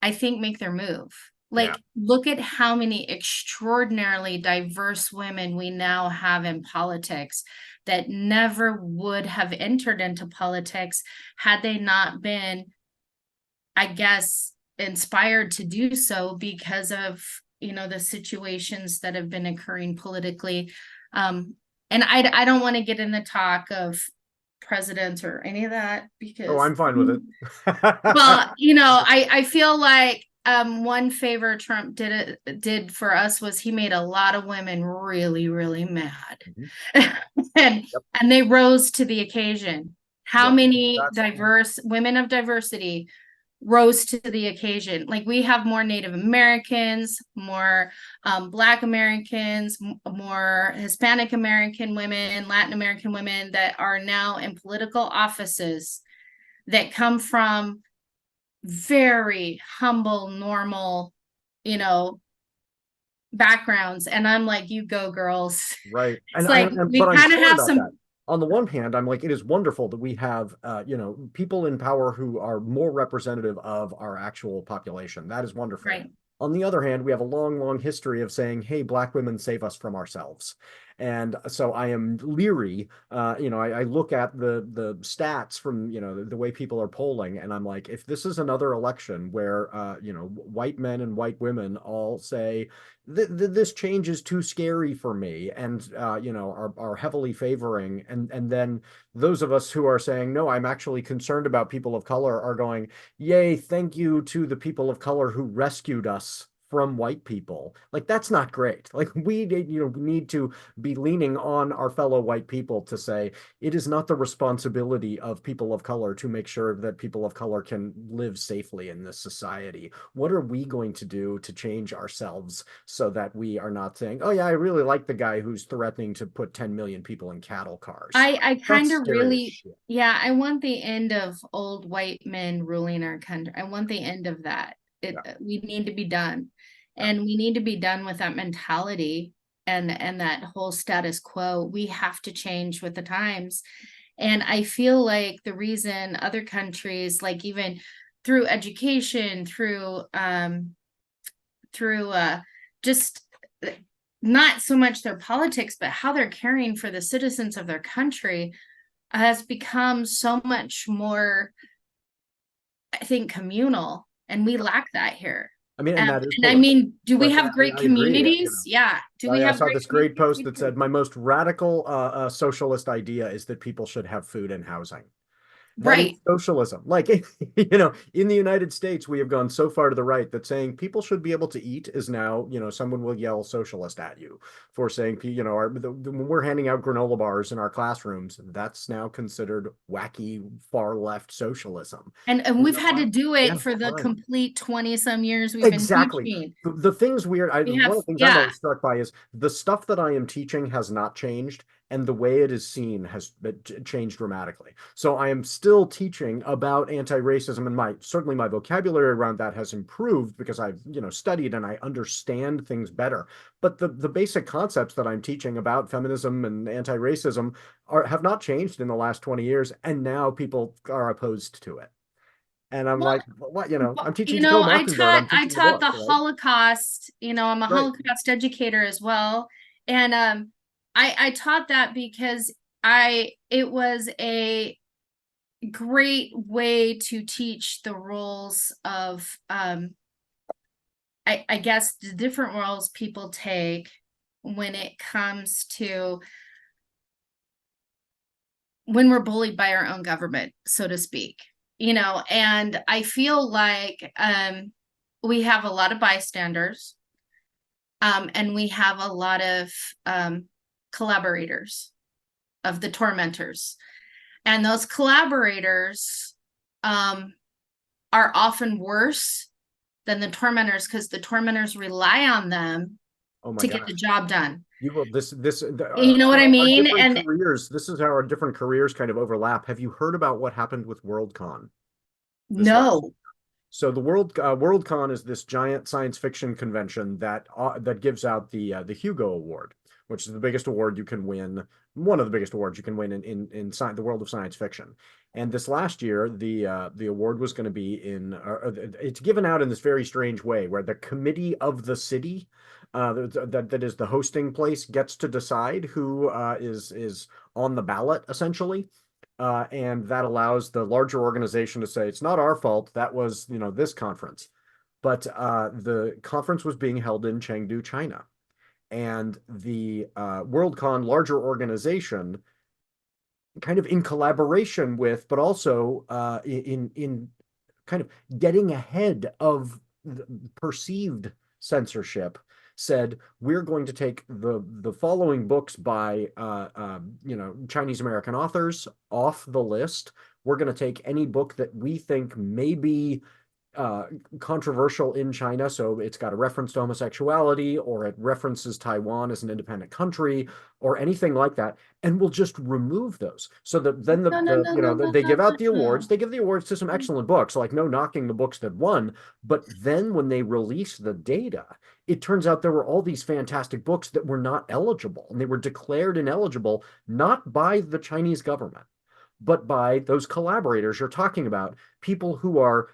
S2: I think, make their move.
S1: Yeah.
S2: Like, look at how many extraordinarily diverse women we now have in politics that never would have entered into politics had they not been, I guess, inspired to do so because of, the situations that have been occurring politically. And I don't want to get in the talk of presidents or any of that
S1: Oh,
S2: because,
S1: I'm fine with it.
S2: well, I feel like one favor Trump did for us was he made a lot of women really, really mad.
S1: Mhm.
S2: and
S1: Yep.
S2: and they rose to the occasion. How
S1: Yep.
S2: many
S1: That's
S2: diverse women of diversity rose to the occasion? Like, we have more Native Americans, more Black Americans, more Hispanic American women, Latin American women that are now in political offices that come from very humble, normal, you know, backgrounds. And I'm like, you go, girls.
S1: right.
S2: It's like
S1: But
S2: we
S1: I'm
S2: kind of
S1: torn
S2: have
S1: about that.
S2: some,
S1: On the one hand, I'm like, it is wonderful that we have, people in power who are more representative of our actual population. That is wonderful.
S2: right.
S1: On the other hand, we have a long, long history of saying, hey, Black women save us from ourselves. And so I am leery. I look at the stats from, the way people are polling, and I'm like, if this is another election where, white men and white women all say, this change is too scary for me, and are heavily favoring, and then those of us who are saying, no, I'm actually concerned about people of color, are going, yay, thank you to the people of color who rescued us from white people. Like, that's not great. Like, we need to be leaning on our fellow white people to say it is not the responsibility of people of color to make sure that people of color can live safely in this society. What are we going to do to change ourselves so that we are not saying, oh yeah, I really like the guy who's threatening to put 10 million people in cattle cars.
S2: I kind
S1: That's
S2: of
S1: scary as
S2: really,
S1: shit.
S2: yeah, I want the end of old white men ruling our country. I want the end of that.
S1: Yeah,
S2: We need to be done.
S1: yeah.
S2: And we need to be done with that mentality and that whole status quo. We have to change with the times. And I feel like the reason other countries, like even through education, through just not so much their politics, but how they're caring for the citizens of their country, has become so much more, I think, communal, and we lack that here.
S1: I mean, and that is
S2: And I
S1: political.
S2: mean, do we
S1: But
S2: have great
S1: I agree.
S2: communities? Yeah. Do we
S1: I
S2: have
S1: saw
S2: great
S1: this great
S2: communities?
S1: post
S2: We
S1: that
S2: do.
S1: said, my most radical socialist idea is that people should have food and housing. That is
S2: Right.
S1: socialism. Like, in the United States, we have gone so far to the right that saying people should be able to eat is now, someone will yell socialist at you for saying, when we're handing out granola bars in our classrooms, that's now considered wacky far left socialism.
S2: And
S1: And
S2: we've had to do
S1: yeah,
S2: it for the
S1: fine.
S2: complete 20 some years we've been
S1: Exactly.
S2: teaching.
S1: The things weird,
S2: We
S1: one
S2: have,
S1: of the things I'm
S2: yeah.
S1: always struck by is the stuff that I am teaching has not changed, and the way it is seen has changed dramatically. So I am still teaching about anti-racism, and certainly my vocabulary around that has improved because I've, studied and I understand things better. But the basic concepts that I'm teaching about feminism and anti-racism have not changed in the last 20 years, and now people are opposed to it. And I'm
S2: Well,
S1: like, what, I'm teaching
S2: you
S1: to
S2: know,
S1: kill Mockingbird. I'm
S2: I
S1: teaching the
S2: taught
S1: book,
S2: the
S1: right?
S2: Holocaust, I'm a
S1: Right.
S2: Holocaust educator as well. And I taught that because it was a great way to teach the roles of I guess the different roles people take when it comes to when we're bullied by our own government, so to speak. And I feel like we have a lot of bystanders, and we have a lot of collaborators of the tormentors. And those collaborators are often worse than the tormentors because the tormentors rely on them
S1: Oh my
S2: to get the
S1: gosh.
S2: job done.
S1: You will
S2: You know what I
S1: our
S2: mean?
S1: different
S2: And
S1: careers. This is how our different careers kind of overlap. Have you heard about what happened with Worldcon this last?
S2: no,
S1: So the Worldcon is this giant science fiction convention that gives out the Hugo Award, which is the biggest award you can win, one of the biggest awards you can win in the world of science fiction. And this last year, the award was going to be it's given out in this very strange way, where the committee of the city, that is the hosting place, gets to decide who is on the ballot, essentially. And that allows the larger organization to say, it's not our fault. That was, this conference. But the conference was being held in Chengdu, China. And the Worldcon larger organization, kind of in collaboration with, but also in kind of getting ahead of the perceived censorship, said we're going to take the following books by Chinese American authors off the list. We're going to take any book that we think may be controversial in China, so it's got a reference to homosexuality, or it references Taiwan as an independent country, or anything like that, and we'll just remove those. So that then
S2: no,
S1: they give out the awards.
S2: no.
S1: They give the awards to some excellent books, like no knocking the books that won. But then when they release the data, it turns out there were all these fantastic books that were not eligible, and they were declared ineligible not by the Chinese government, but by those collaborators you're talking about, people who are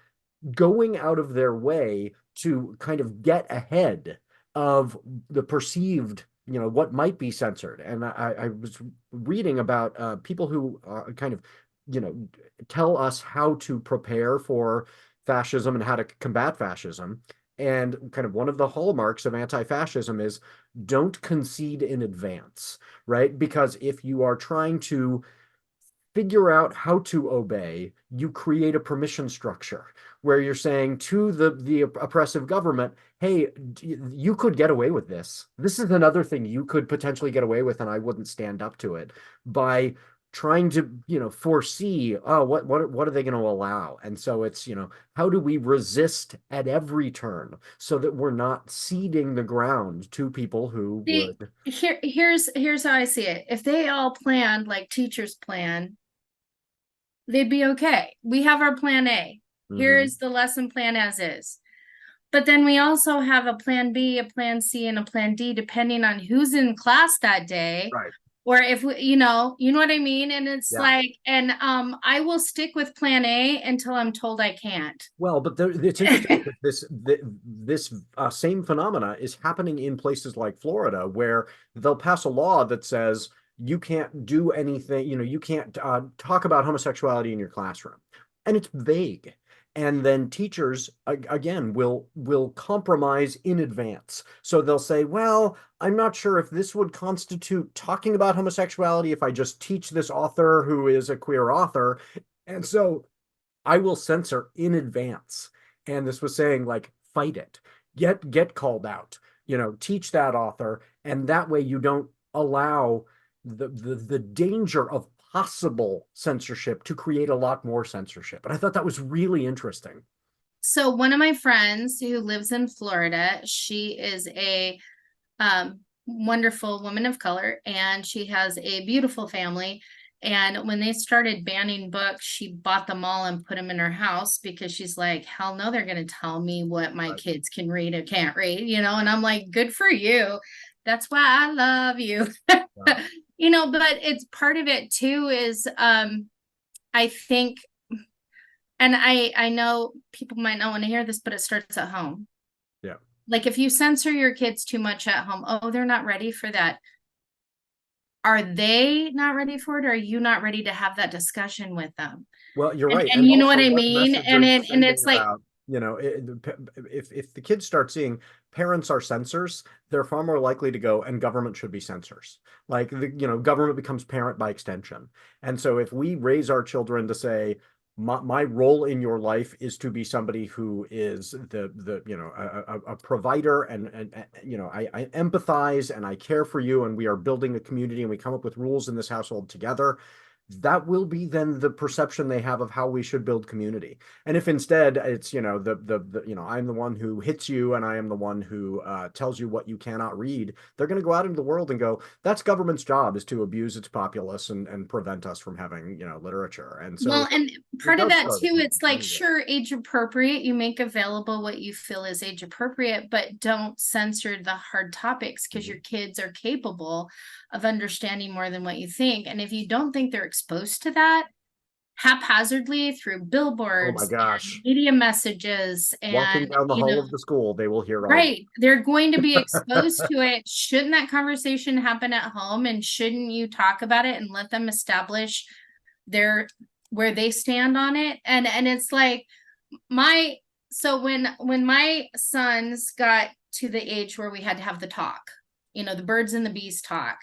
S1: going out of their way to kind of get ahead of the perceived, what might be censored. And I was reading about people who kind of, tell us how to prepare for fascism and how to combat fascism. And kind of one of the hallmarks of anti-fascism is don't concede in advance, right? Because if you are trying to figure out how to obey, you create a permission structure where you're saying to the oppressive government, hey, you could get away with this. This is another thing you could potentially get away with, and I wouldn't stand up to it, by trying to, foresee, oh, what are they going to allow? And so it's, how do we resist at every turn so that we're not ceding the ground to people who
S2: See,
S1: would.
S2: here's how I see it. If they all planned like teachers plan, they'd be okay. We have our plan A. Here's the lesson plan as is. But then we also have a plan B, a plan C, and a plan D, depending on who's in class that day.
S1: Right.
S2: Or if we, you know what I mean? And it's
S1: Yeah.
S2: like, and I will stick with plan A until I'm told I can't.
S1: Well, but it's interesting because this same phenomena is happening in places like Florida, where they'll pass a law that says you can't do anything, you can't talk about homosexuality in your classroom, and it's vague. And then teachers again will compromise in advance. So they'll say, well, I'm not sure if this would constitute talking about homosexuality if I just teach this author who is a queer author. And so I will censor in advance. And this was saying, like, fight it, get called out, teach that author. And that way you don't allow the danger of possible censorship to create a lot more censorship. And I thought that was really interesting.
S2: So one of my friends who lives in Florida, she is a wonderful woman of color, and she has a beautiful family. And when they started banning books, she bought them all and put them in her house because she's like, hell no, they're going to tell me what my kids can read or can't read, and I'm like, good for you. That's why I love you. Wow. But it's part of it too is I think, and I know people might not want to hear this, but it starts at home.
S1: Yeah.
S2: Like if you censor your kids too much at home, oh, they're not ready for that. Are they not ready for it? Or are you not ready to have that discussion with them?
S1: Well, you're right.
S2: And you know what I mean? And it's like,
S1: if the kids start seeing parents are censors, they're far more likely to go, and government should be censors. Like government becomes parent by extension. And so if we raise our children to say, my role in your life is to be somebody who is a provider, and I empathize and I care for you, and we are building a community and we come up with rules in this household together, that will be then the perception they have of how we should build community. And if instead it's I'm the one who hits you and I am the one who tells you what you cannot read, they're going to go out into the world and go, that's government's job, is to abuse its populace and prevent us from having literature. And so,
S2: well, and part of that too, it's like, sure, age appropriate, you make available what you feel is age appropriate, but don't censor the hard topics, because your kids are capable of understanding more than what you think. And if you don't think they're exposed to that haphazardly through billboards,
S1: oh my gosh,
S2: and media messages, and
S1: walking down the hall of the school, they will hear
S2: right, they're going to be exposed to it. Shouldn't that conversation happen at home? And shouldn't you talk about it and let them establish where they stand on it? And it's like so when my sons got to the age where we had to have the talk, the birds and the bees talk.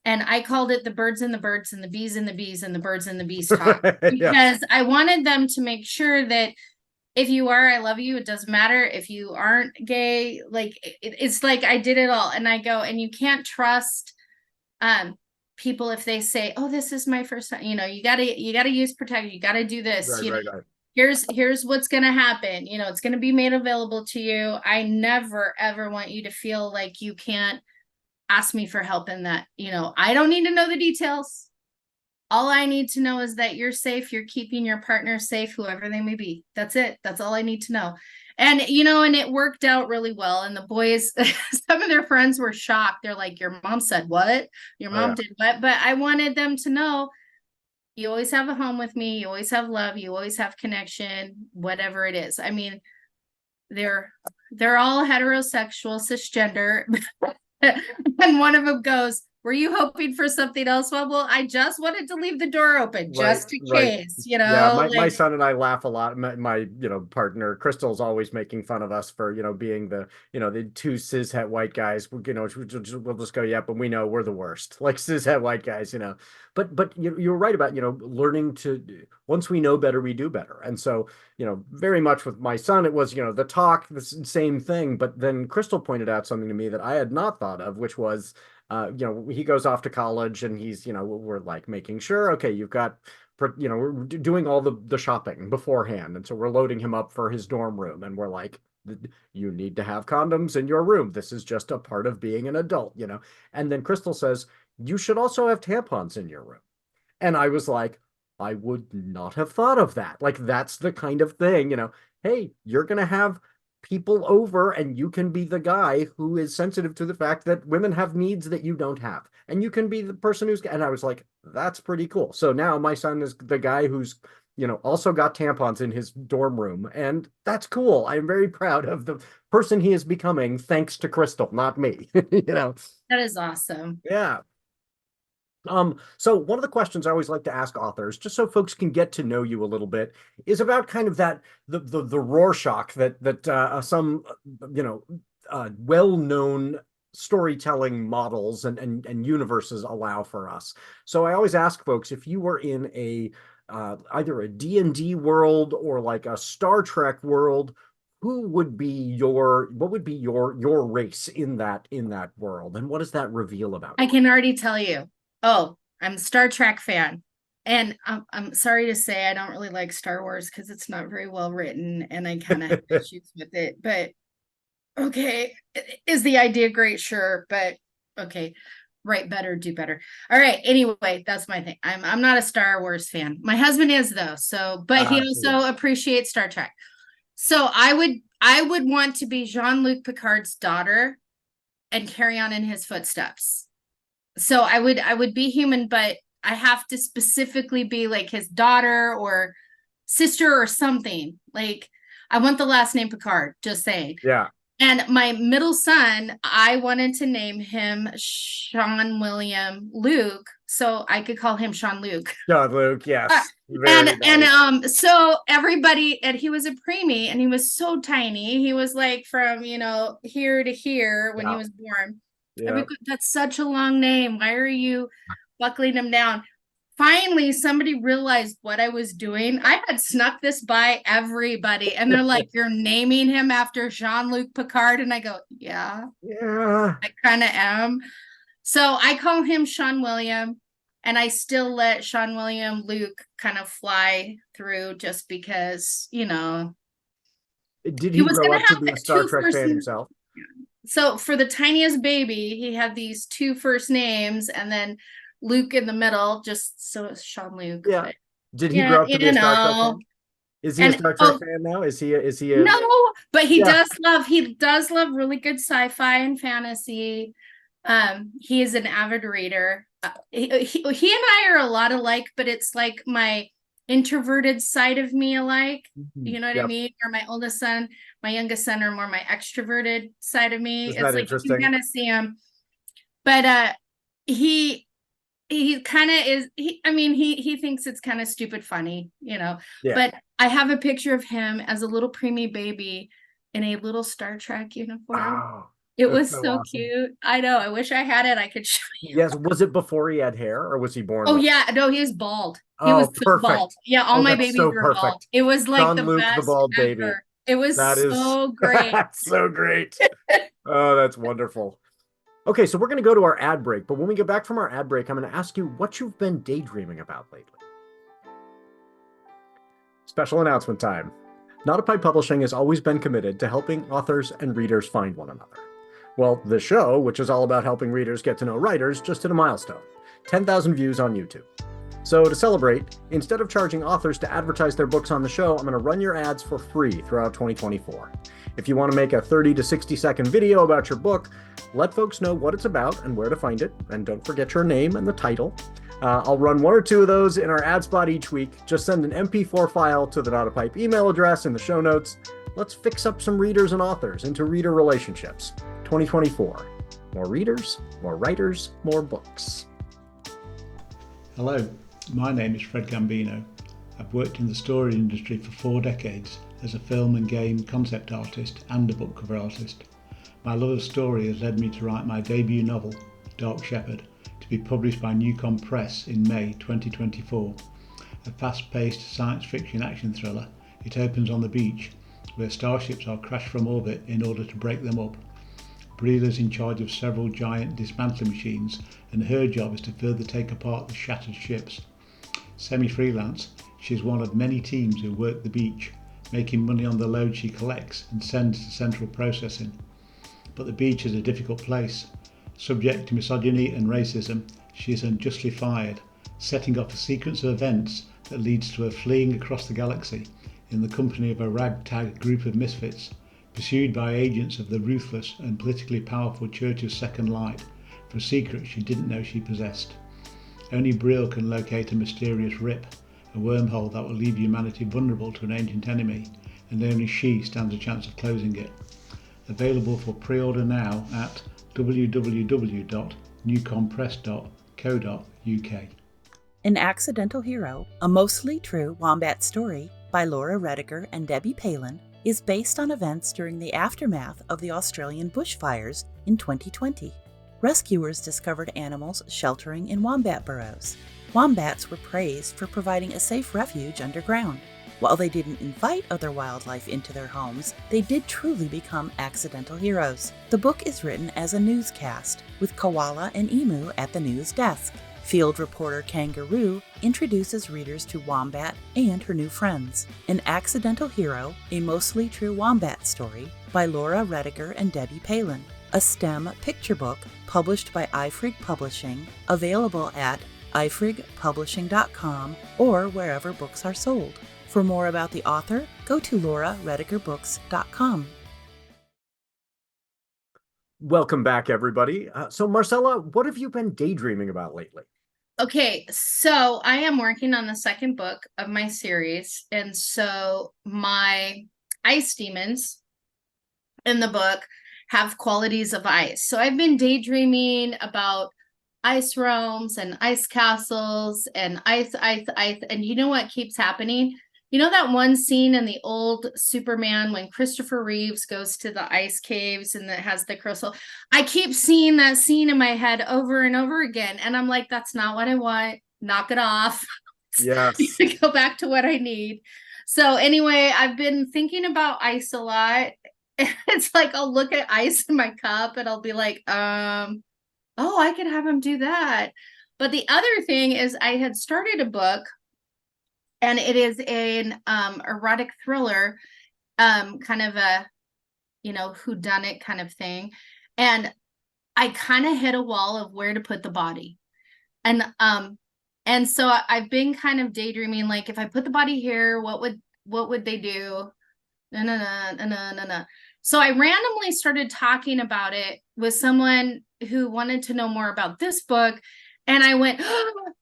S2: And I called it the birds and the birds and the bees and the bees and the birds and the bees talk, because I wanted them to make sure that if you are, I love you. It doesn't matter if you aren't gay. Like it's like I did it all. And I go, and you can't trust people if they say, oh, this is my first time. You gotta use protection. You gotta do this.
S1: Right.
S2: Here's what's gonna happen. It's gonna be made available to you. I never ever want you to feel like you can't ask me for help in that. I don't need to know the details. All I need to know is that you're safe, you're keeping your partner safe, whoever they may be. That's it. That's all I need to know. And and it worked out really well. And the boys, some of their friends were shocked. They're like, your mom said what? Your mom did what? But I wanted them to know, you always have a home with me, you always have love, you always have connection, whatever it is. I mean, they're all heterosexual, cisgender. And one of them goes, were you hoping for something else? Well, I just wanted to leave the door open just in case,
S1: Yeah, my son and I laugh a lot. My partner Crystal's always making fun of us for being the the two cishet white guys. We'll just go, yeah, but we know we're the worst, like cishet white guys. But you're right about learning to, once we know better, we do better. And so very much with my son, it was the talk, the same thing. But then Crystal pointed out something to me that I had not thought of, which was, he goes off to college, and he's, we're like making sure, okay, you've got, we're doing all the shopping beforehand. And so we're loading him up for his dorm room, and we're like, you need to have condoms in your room. This is just a part of being an adult, And then Crystal says, you should also have tampons in your room. And I was like, I would not have thought of that. Like, that's the kind of thing, hey, you're going to have people over, and you can be the guy who is sensitive to the fact that women have needs that you don't have, and you can be the person and I was like, that's pretty cool. So now my son is the guy who's also got tampons in his dorm room, and that's cool. I'm very proud of the person he is becoming, thanks to Crystal, not me.
S2: That is awesome.
S1: Yeah. So one of the questions I always like to ask authors, just so folks can get to know you a little bit, is about kind of that the Rorschach that some well-known storytelling models and universes allow for us. So I always ask folks, if you were in a either a D&D world or like a Star Trek world, what would be your race in that world, and what does that reveal about
S2: I
S1: you?
S2: can already tell you. Oh, I'm a Star Trek fan. And I'm sorry to say I don't really like Star Wars because it's not very well written and I kind of have issues with it. But okay, is the idea great? Sure, but okay, write better, do better. All right. Anyway, that's my thing. I'm not a Star Wars fan. My husband is though. So, but he also appreciates Star Trek. So I would want to be Jean-Luc Picard's daughter and carry on in his footsteps. So I would be human, but I have to specifically be like his daughter or sister or something. Like I want the last name Picard, just saying.
S1: Yeah.
S2: And my middle son, I wanted to name him Sean William Luke, so I could call him Sean Luke.
S1: John Luke, yes. Very
S2: and so everybody, and he was a preemie, and he was so tiny. He was like from here to here when he was born.
S1: Yeah.
S2: That's such a long name. Why are you buckling him down? Finally, somebody realized what I was doing. I had snuck this by everybody, and they're like, "You're naming him after Jean-Luc Picard," and I go, "Yeah, I kind of am." So I call him Sean William, and I still let Sean William Luke kind of fly through, just because
S1: Did he grow up to be a Star Trek fan himself?
S2: So for the tiniest baby, he had these two first names, and then Luke in the middle, just so it's Sean Luke.
S1: Yeah.
S2: But,
S1: did he grow up to be a Star Trek fan? Is he a Star Trek fan now? Is he a
S2: No, but he does love really good sci-fi and fantasy. He is an avid reader. He and I are a lot alike, but it's like my introverted side of me alike. You know what I mean? Or my oldest son, my youngest son are more my extroverted side of me.
S1: Isn't that
S2: like
S1: interesting?
S2: you kind of see him. But he kind of is, he thinks it's kind of stupid funny, but I have a picture of him as a little preemie baby in a little Star Trek uniform.
S1: Oh,
S2: it was so
S1: awesome.
S2: Cute. I know, I wish I had it. I could show you.
S1: Yes. Was it before he had hair, or was he born
S2: yeah, no, he was bald. He
S1: was
S2: so bald. Yeah, all my babies were
S1: perfect.
S2: Bald. It was like
S1: Jean-Luc, the bald baby.
S2: Ever. It was so great.
S1: That's so great. Oh, that's wonderful. Okay, so we're going to go to our ad break, but when we get back from our ad break, I'm going to ask you what you've been daydreaming about lately. Special announcement time. NotAPipe Publishing has always been committed to helping authors and readers find one another. Well, this show, which is all about helping readers get to know writers, just hit a milestone. 10,000 views on YouTube. So to celebrate, instead of charging authors to advertise their books on the show, I'm going to run your ads for free throughout 2024. If you want to make a 30 to 60 second video about your book, let folks know what it's about and where to find it, and don't forget your name and the title. I'll run one or two of those in our ad spot each week. Just send an MP4 file to the NotAPipe email address in the show notes. Let's fix up some readers and authors into reader relationships. 2024. More readers, more writers, more books.
S4: Hello, my name is Fred Gambino. I've worked in the story industry for 4 decades as a film and game concept artist and a book cover artist. My love of story has led me to write my debut novel, Dark Shepherd, to be published by Newcom Press in May 2024. A fast-paced science fiction action thriller, it opens on the beach, where starships are crashed from orbit in order to break them up. Breela's in charge of several giant dismantling machines, and her job is to further take apart the shattered ships. Semi-freelance, she is one of many teams who work the beach, making money on the load she collects and sends to central processing. But the beach is a difficult place. Subject to misogyny and racism, she is unjustly fired, setting off a sequence of events that leads to her fleeing across the galaxy in the company of a ragtag group of misfits, pursued by agents of the ruthless and politically powerful Church of Second Light for a secret she didn't know she possessed. Only Brill can locate a mysterious rip, a wormhole that will leave humanity vulnerable to an ancient enemy, and only she stands a chance of closing it. Available for pre-order now at www.newcompress.co.uk.
S5: An Accidental Hero, a mostly true wombat story by Laura Rediger and Debbie Palin, is based on events during the aftermath of the Australian bushfires in 2020. Rescuers discovered animals sheltering in wombat burrows. Wombats were praised for providing a safe refuge underground. While they didn't invite other wildlife into their homes, they did truly become accidental heroes. The book is written as a newscast, with koala and emu at the news desk. Field reporter Kangaroo introduces readers to Wombat and her new friends. An Accidental Hero, a mostly true wombat story by Laura Rediger and Debbie Palin. A STEM picture book published by iFrigPublishing, available at ifrigpublishing.com or wherever books are sold. For more about the author, go to lauraredigerbooks.com.
S1: Welcome back, everybody. So, Marcella, what have you been daydreaming about lately?
S2: Okay, so I am working on the second book of my series. And so my ice demons in the book have qualities of ice. So I've been daydreaming about ice realms and ice castles and ice. And you know what keeps happening? You know that one scene in the old Superman when Christopher Reeves goes to the ice caves and that has the crystal? I keep seeing that scene in my head over and over again. And I'm like, that's not what I want. Knock it off.
S1: Yes.
S2: Go back to what I need. So anyway, I've been thinking about ice a lot. It's like I'll look at ice in my cup and I'll be like, oh, I could have him do that. But the other thing is I had started a book, and it is an erotic thriller, kind of a, whodunit kind of thing. And I kind of hit a wall of where to put the body. And so I've been kind of daydreaming, like, if I put the body here, what would they do? No. So I randomly started talking about it with someone who wanted to know more about this book. And I went, oh,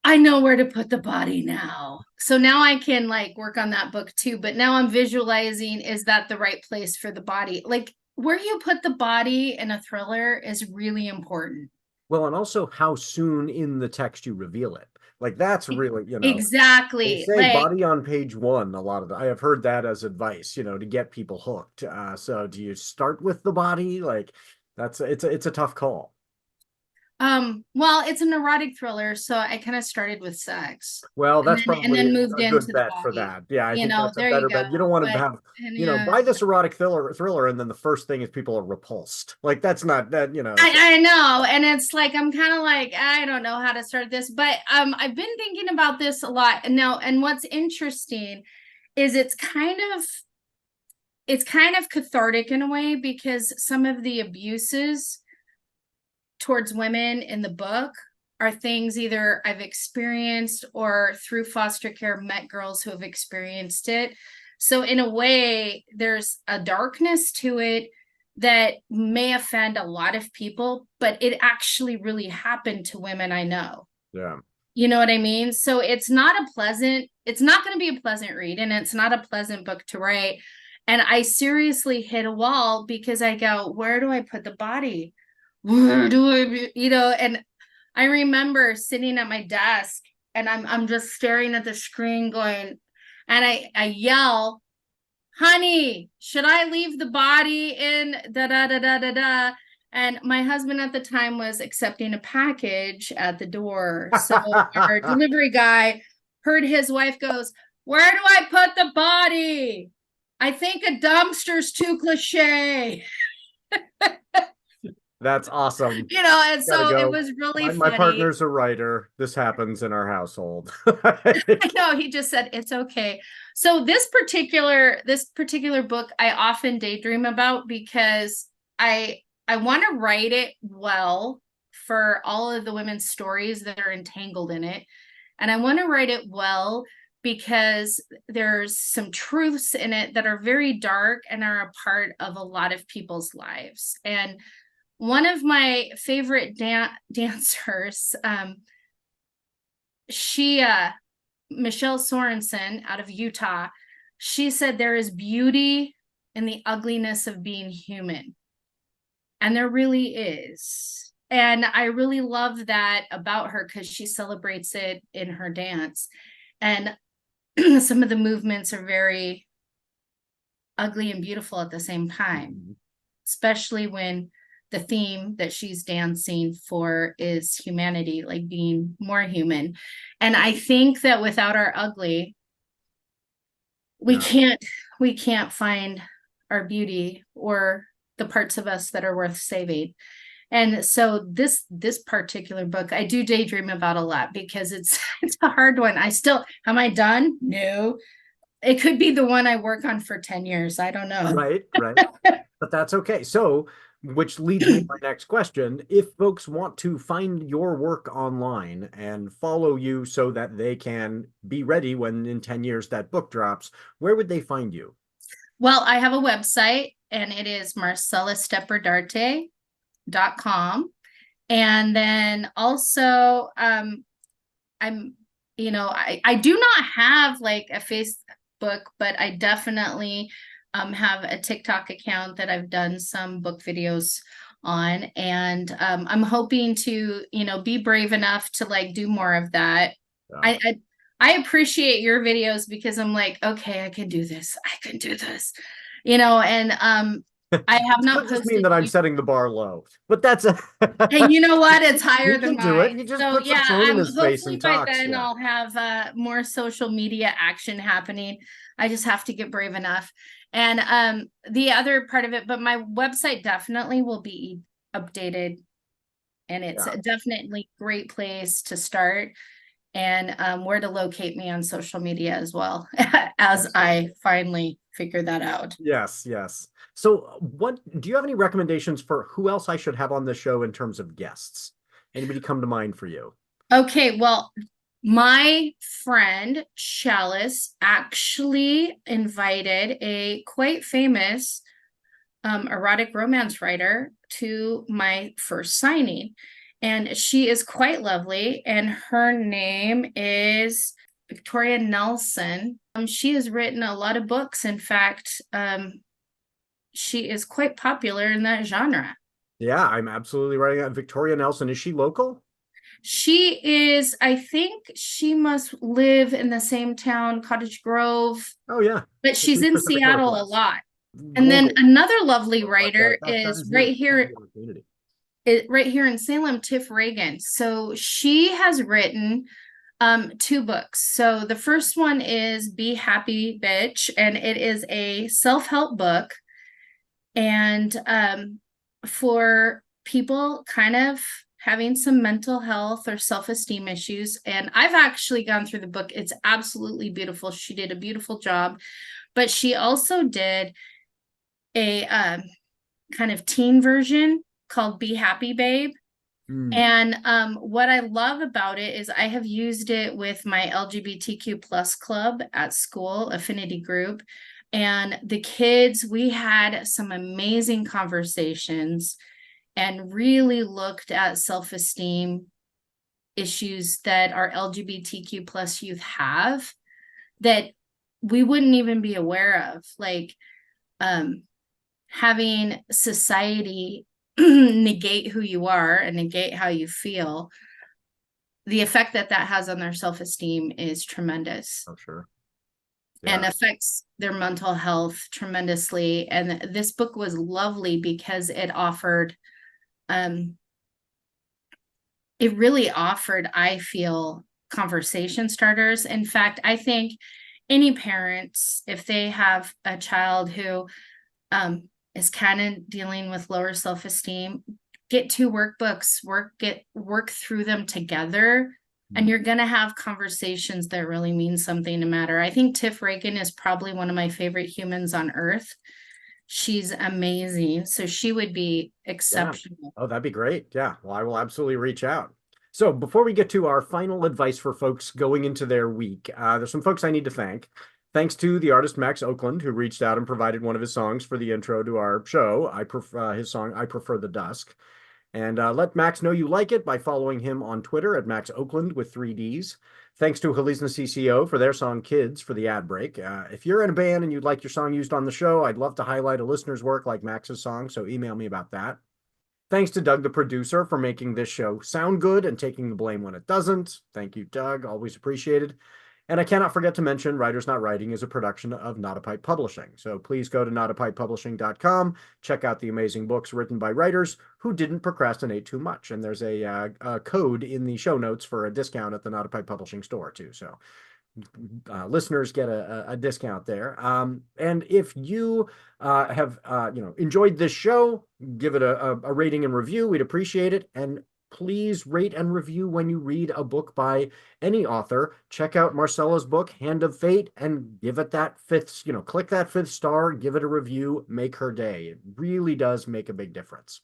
S2: I know where to put the body now. So now I can work on that book too. But now I'm visualizing, is that the right place for the body? Like, where you put the body in a thriller is really important.
S1: Well, and also how soon in the text you reveal it. Like, that's really,
S2: Exactly.
S1: They say body on page 1 a lot of I have heard that as advice, to get people hooked. So do you start with the body? Like, it's a tough call.
S2: Well, it's an erotic thriller, so I kind of started with sex.
S1: Well, that's
S2: and then moved
S1: a
S2: into
S1: good
S2: the
S1: bet
S2: body.
S1: for that. Yeah, I think
S2: know,
S1: that's a
S2: there
S1: better
S2: you go.
S1: bet. You don't want to
S2: But,
S1: have, buy this erotic thriller, and then the first thing is people are repulsed. Like, that's not that,
S2: I know, and it's like I'm kind of like, I don't know how to start this, but I've been thinking about this a lot now. And what's interesting is it's kind of cathartic in a way, because some of the abuses towards women in the book are things either I've experienced or through foster care met girls who have experienced it. So in a way, there's a darkness to it that may offend a lot of people, but it actually really happened to women I know.
S1: Yeah.
S2: You know what I mean? So it's not going to be a pleasant read, and it's not a pleasant book to write. And I seriously hit a wall because I go, where do I put the body? Where do I, and I remember sitting at my desk and I'm just staring at the screen going, and I yell, honey, should I leave the body in da da da da da da? And my husband at the time was accepting a package at the door. So our delivery guy heard his wife goes, where do I put the body? I think a dumpster's too cliche.
S1: That's awesome.
S2: And so it was really funny.
S1: My partner's a writer. This happens in our household.
S2: I know, he just said it's okay. So this particular book I often daydream about, because I want to write it well for all of the women's stories that are entangled in it. And I want to write it well because there's some truths in it that are very dark and are a part of a lot of people's lives. And one of my favorite dancers, Michelle Sorensen out of Utah, she said there is beauty in the ugliness of being human. And there really is. And I really love that about her, because she celebrates it in her dance. And some of the movements are very ugly and beautiful at the same time, especially when the theme that she's dancing for is humanity, like being more human. And I think that without our ugly, we can't find our beauty or the parts of us that are worth saving. And so this particular book I do daydream about a lot, because it's a hard one. Am I done? No. It could be the one I work on for 10 years. I don't know.
S1: Right. But that's okay. So, which leads me to my next question. If folks want to find your work online and follow you so that they can be ready when in 10 years that book drops, where would they find you?
S2: Well, I have a website, and it is marcellastepprodarte.com. And then also, I do not have like a Facebook, but I definitely have a TikTok account that I've done some book videos on. And I'm hoping to, be brave enough to like do more of that. Yeah. I appreciate your videos, because I'm like, okay, I can do this. And I have not
S1: posted. Mean that I'm setting the bar low, but that's
S2: and you know what? It's higher than mine.
S1: Do it. You just put some phone in his face and
S2: by
S1: talks,
S2: then I'll have more social media action happening. I just have to get brave enough. And the other part of it, but my website definitely will be updated, and it's definitely a great place to start, and where to locate me on social media as well, as I finally figure that out.
S1: Yes. So what do you have any recommendations for who else I should have on the show in terms of guests? Anybody come to mind for you?
S2: Okay, well, my friend Chalice actually invited a quite famous erotic romance writer to my first signing. And she is quite lovely, and her name is Victoria Nelson. She has written a lot of books. In fact, she is quite popular in that genre.
S1: Yeah, I'm absolutely writing that. Victoria Nelson, is she local?
S2: She is, I think she must live in the same town, Cottage Grove.
S1: Oh, yeah.
S2: But she's in Seattle a lot. And then another lovely writer is right here in Salem, Tiff Reagan. So she has written 2 books. So the first one is Be Happy Bitch, and it is a self-help book. And for people kind of having some mental health or self-esteem issues. And I've actually gone through the book. It's absolutely beautiful. She did a beautiful job. But she also did a kind of teen version called Be Happy Babe. And what I love about it is I have used it with my LGBTQ plus club at school, affinity group. And the kids, we had some amazing conversations and really looked at self-esteem issues that our LGBTQ plus youth have that we wouldn't even be aware of, like having society negate who you are and negate how you feel. The effect that has on their self-esteem is tremendous.
S1: Oh, sure.
S2: And affects their mental health tremendously. And this book was lovely because it offered, it really offered, I feel, conversation starters. In fact, I think any parents, if they have a child who is kind of dealing with lower self-esteem, get 2 workbooks, work through them together. And you're going to have conversations that really mean something to matter. I think Tiff Reagan is probably one of my favorite humans on earth. She's amazing. So she would be exceptional.
S1: Yeah. Oh, that'd be great. Yeah. Well, I will absolutely reach out. So before we get to our final advice for folks going into their week, there's some folks I need to thank. Thanks to the artist Max Oakland, who reached out and provided one of his songs for the intro to our show. His song, I Prefer the Dusk. And let Max know you like it by following him on Twitter at Max Oakland with 3 Ds. Thanks to Halisna CCO for their song Kids for the ad break. If you're in a band and you'd like your song used on the show, I'd love to highlight a listener's work like Max's song, so email me about that. Thanks to Doug, the producer, for making this show sound good and taking the blame when it doesn't. Thank you, Doug. Always appreciated. And I cannot forget to mention Writers Not Writing is a production of NotAPipe Publishing. So please go to NotAPipePublishing.com, check out the amazing books written by writers who didn't procrastinate too much. And there's a code in the show notes for a discount at the NotAPipe Publishing store too. So listeners get a discount there. And if you have enjoyed this show, give it a rating and review. We'd appreciate it. And please rate and review when you read a book by any author. Check out Marcella's book, Hand of Fate, and give it that click that 5th star, give it a review, make her day. It really does make a big difference.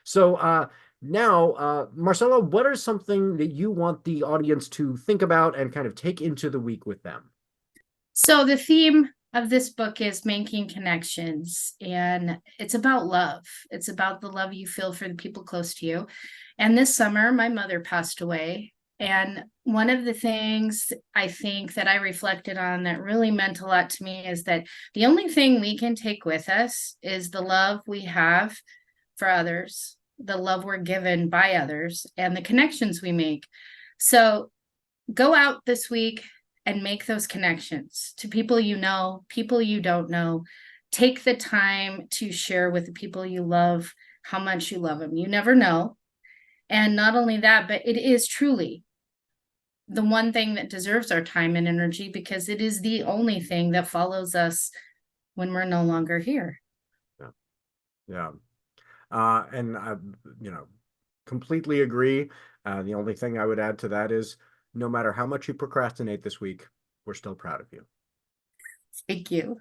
S1: So now, Marcella, what are something that you want the audience to think about and kind of take into the week with them?
S2: So the theme of this book is making connections, and it's about love. It's about the love you feel for the people close to you. And this summer, my mother passed away. And one of the things I think that I reflected on that really meant a lot to me is that the only thing we can take with us is the love we have for others, the love we're given by others, and the connections we make. So go out this week and make those connections to people you know, people you don't know. Take the time to share with the people you love how much you love them. You never know. And not only that, but it is truly the one thing that deserves our time and energy, because it is the only thing that follows us when we're no longer here.
S1: Yeah. And I, completely agree. The only thing I would add to that is no matter how much you procrastinate this week, we're still proud of you.
S2: Thank you.